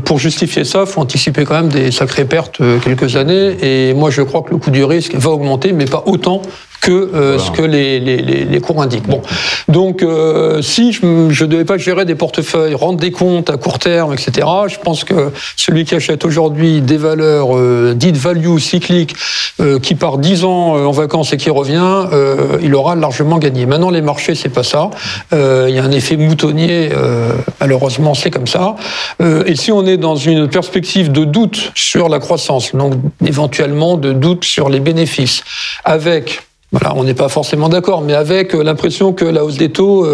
Pour justifier ça, il faut anticiper quand même des sacrées pertes quelques années. Et moi, je crois que le coût du risque va augmenter, mais pas autant ce que les cours indiquent. Bon, donc si je ne devais pas gérer des portefeuilles, rendre des comptes à court terme, etc., je pense que celui qui achète aujourd'hui des valeurs dites value cycliques, qui part 10 ans en vacances et qui revient, il aura largement gagné. Maintenant, les marchés, c'est pas ça. Il y a un effet moutonnier, malheureusement, c'est comme ça. Et si on est dans une perspective de doute sur la croissance, donc éventuellement de doute sur les bénéfices, avec... Voilà, on n'est pas forcément d'accord, mais avec l'impression que la hausse des taux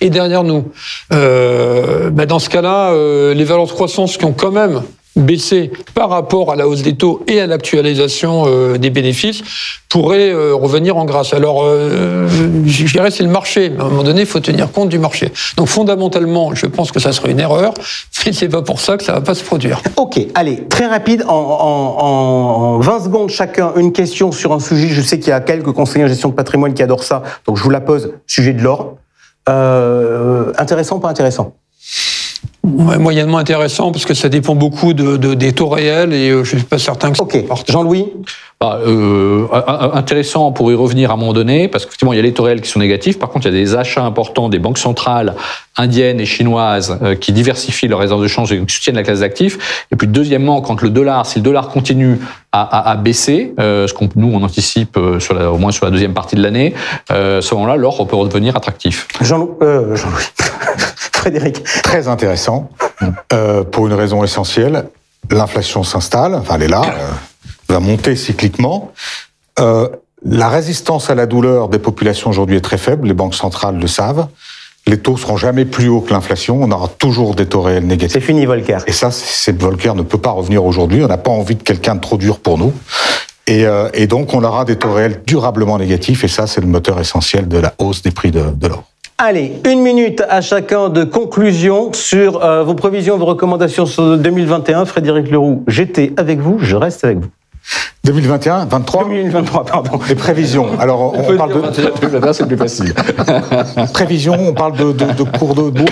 est derrière nous. Dans ce cas-là, les valeurs de croissance qui ont quand même baissé par rapport à la hausse des taux et à l'actualisation des bénéfices pourraient revenir en grâce. Alors, je dirais c'est le marché, mais à un moment donné, il faut tenir compte du marché. Donc fondamentalement, je pense que ça serait une erreur, mais c'est pas pour ça que ça va pas se produire. Ok, allez, très rapide, en 20 secondes chacun, une question sur un sujet. Je sais qu'il y a quelques conseillers en gestion de patrimoine qui adorent ça, donc je vous la pose, sujet de l'or. Intéressant ou pas intéressant ? Ouais, moyennement intéressant, parce que ça dépend beaucoup des taux réels, et je ne suis pas certain que ça parte. Jean-Louis ? Intéressant pour y revenir à un moment donné, parce qu'effectivement, il y a les taux réels qui sont négatifs. Par contre, il y a des achats importants des banques centrales indiennes et chinoises qui diversifient leurs réserves de change et qui soutiennent la classe d'actifs. Et puis, deuxièmement, si le dollar continue à baisser, ce qu'on nous on anticipe au moins sur la deuxième partie de l'année, à ce moment-là, l'or peut redevenir attractif. Jean-Louis. Frédéric. Très intéressant, pour une raison essentielle. L'inflation s'installe, enfin elle est là, va monter cycliquement. La résistance à la douleur des populations aujourd'hui est très faible, les banques centrales le savent. Les taux seront jamais plus hauts que l'inflation, on aura toujours des taux réels négatifs. C'est fini Volcker. Et ça, Volcker ne peut pas revenir aujourd'hui, on n'a pas envie de quelqu'un de trop dur pour nous. Et donc on aura des taux réels durablement négatifs, et ça c'est le moteur essentiel de la hausse des prix de l'or. Allez, 1 minute à chacun de conclusion sur vos prévisions, vos recommandations sur 2021. Frédéric Leroux, j'étais avec vous, je reste avec vous. 2021, 23 2023, pardon. Les prévisions. Alors, on parle de... C'est plus facile. Prévisions, on parle de cours de bourse,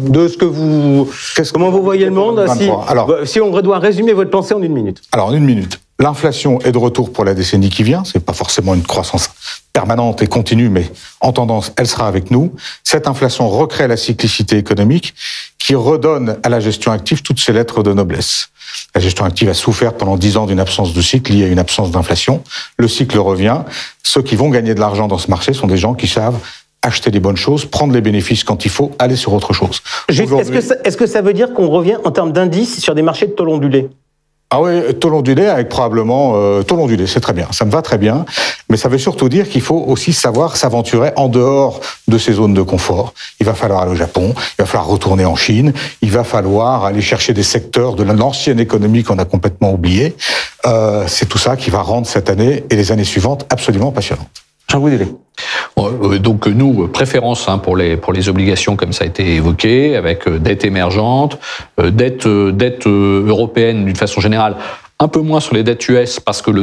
de ce que vous... Comment vous voyez le monde 23. Si on doit résumer votre pensée en 1 minute. Alors, en 1 minute. L'inflation est de retour pour la décennie qui vient. C'est pas forcément une croissance permanente et continue, mais en tendance, elle sera avec nous. Cette inflation recrée la cyclicité économique qui redonne à la gestion active toutes ses lettres de noblesse. La gestion active a souffert pendant 10 ans d'une absence de cycle liée à une absence d'inflation. Le cycle revient. Ceux qui vont gagner de l'argent dans ce marché sont des gens qui savent acheter les bonnes choses, prendre les bénéfices quand il faut, aller sur autre chose. Est-ce que ça veut dire qu'on revient en termes d'indices sur des marchés de taux ondulés ? Ah oui, taux ondulé avec probablement taux ondulé, c'est très bien, ça me va très bien, mais ça veut surtout dire qu'il faut aussi savoir s'aventurer en dehors de ces zones de confort. Il va falloir aller au Japon, il va falloir retourner en Chine, il va falloir aller chercher des secteurs de l'ancienne économie qu'on a complètement oubliés. C'est tout ça qui va rendre cette année et les années suivantes absolument passionnantes. Jean-Louis Delay. Donc nous, préférence pour les obligations comme ça a été évoqué, avec dette émergente, dette européenne d'une façon générale, un peu moins sur les dettes US parce que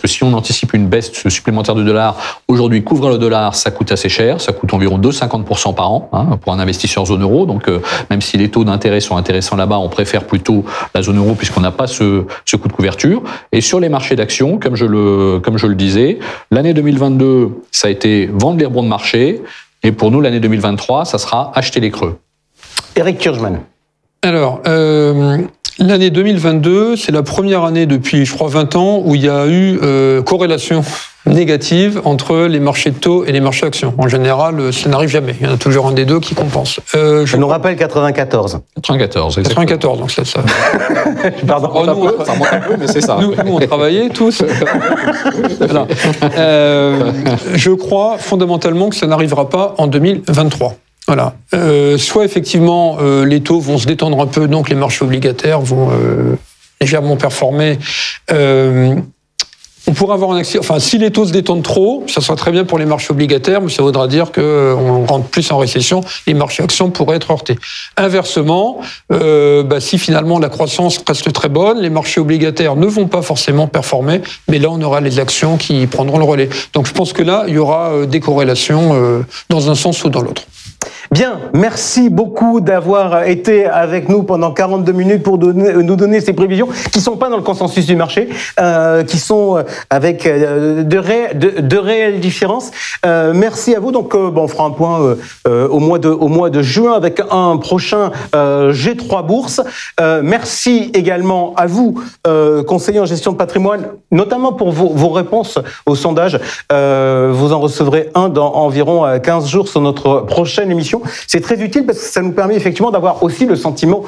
si on anticipe une baisse supplémentaire du dollar, aujourd'hui couvrir le dollar, ça coûte assez cher, ça coûte environ 2,50% par an pour un investisseur zone euro. Donc même si les taux d'intérêt sont intéressants là-bas, on préfère plutôt la zone euro puisqu'on n'a pas ce coût de couverture. Et sur les marchés d'actions, comme je le disais, l'année 2022, ça a été vendre les rebonds de marché, et pour nous l'année 2023, ça sera acheter les creux. Éric Turgeman. Alors, l'année 2022, c'est la première année depuis, je crois, 20 ans où il y a eu corrélation négative entre les marchés de taux et les marchés actions. En général, ça n'arrive jamais. Il y en a toujours un des deux qui compense. Je nous rappelle 94. 94, donc c'est ça. Pardon. Ça remonte un peu, mais c'est ça. Nous, on travaillait tous. Voilà. Je crois fondamentalement que ça n'arrivera pas en 2023. Voilà. Soit effectivement les taux vont se détendre un peu, donc les marchés obligataires vont légèrement performer. On pourrait avoir un accès. Enfin, si les taux se détendent trop, ça sera très bien pour les marchés obligataires, mais ça voudra dire qu'on rentre plus en récession. Les marchés actions pourraient être heurtés. Inversement, si finalement la croissance reste très bonne, les marchés obligataires ne vont pas forcément performer, mais là on aura les actions qui prendront le relais. Donc je pense que là il y aura des corrélations dans un sens ou dans l'autre. Bien, merci beaucoup d'avoir été avec nous pendant 42 minutes pour nous donner ces prévisions qui sont pas dans le consensus du marché, qui sont avec de réelles différences. Merci à vous. Donc, on fera un point au mois de juin avec un prochain G3 Bourse. Merci également à vous, conseillers en gestion de patrimoine, notamment pour vos réponses au sondage. Vous en recevrez un dans environ 15 jours sur notre prochaine émission. C'est très utile parce que ça nous permet effectivement d'avoir aussi le sentiment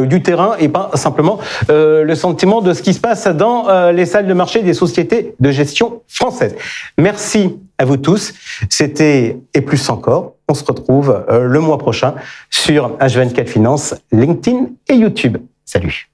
du terrain et pas simplement le sentiment de ce qui se passe dans les salles de marché des sociétés de gestion françaises. Merci à vous tous. C'était Et plus encore. On se retrouve le mois prochain sur H24 Finance, LinkedIn et YouTube. Salut.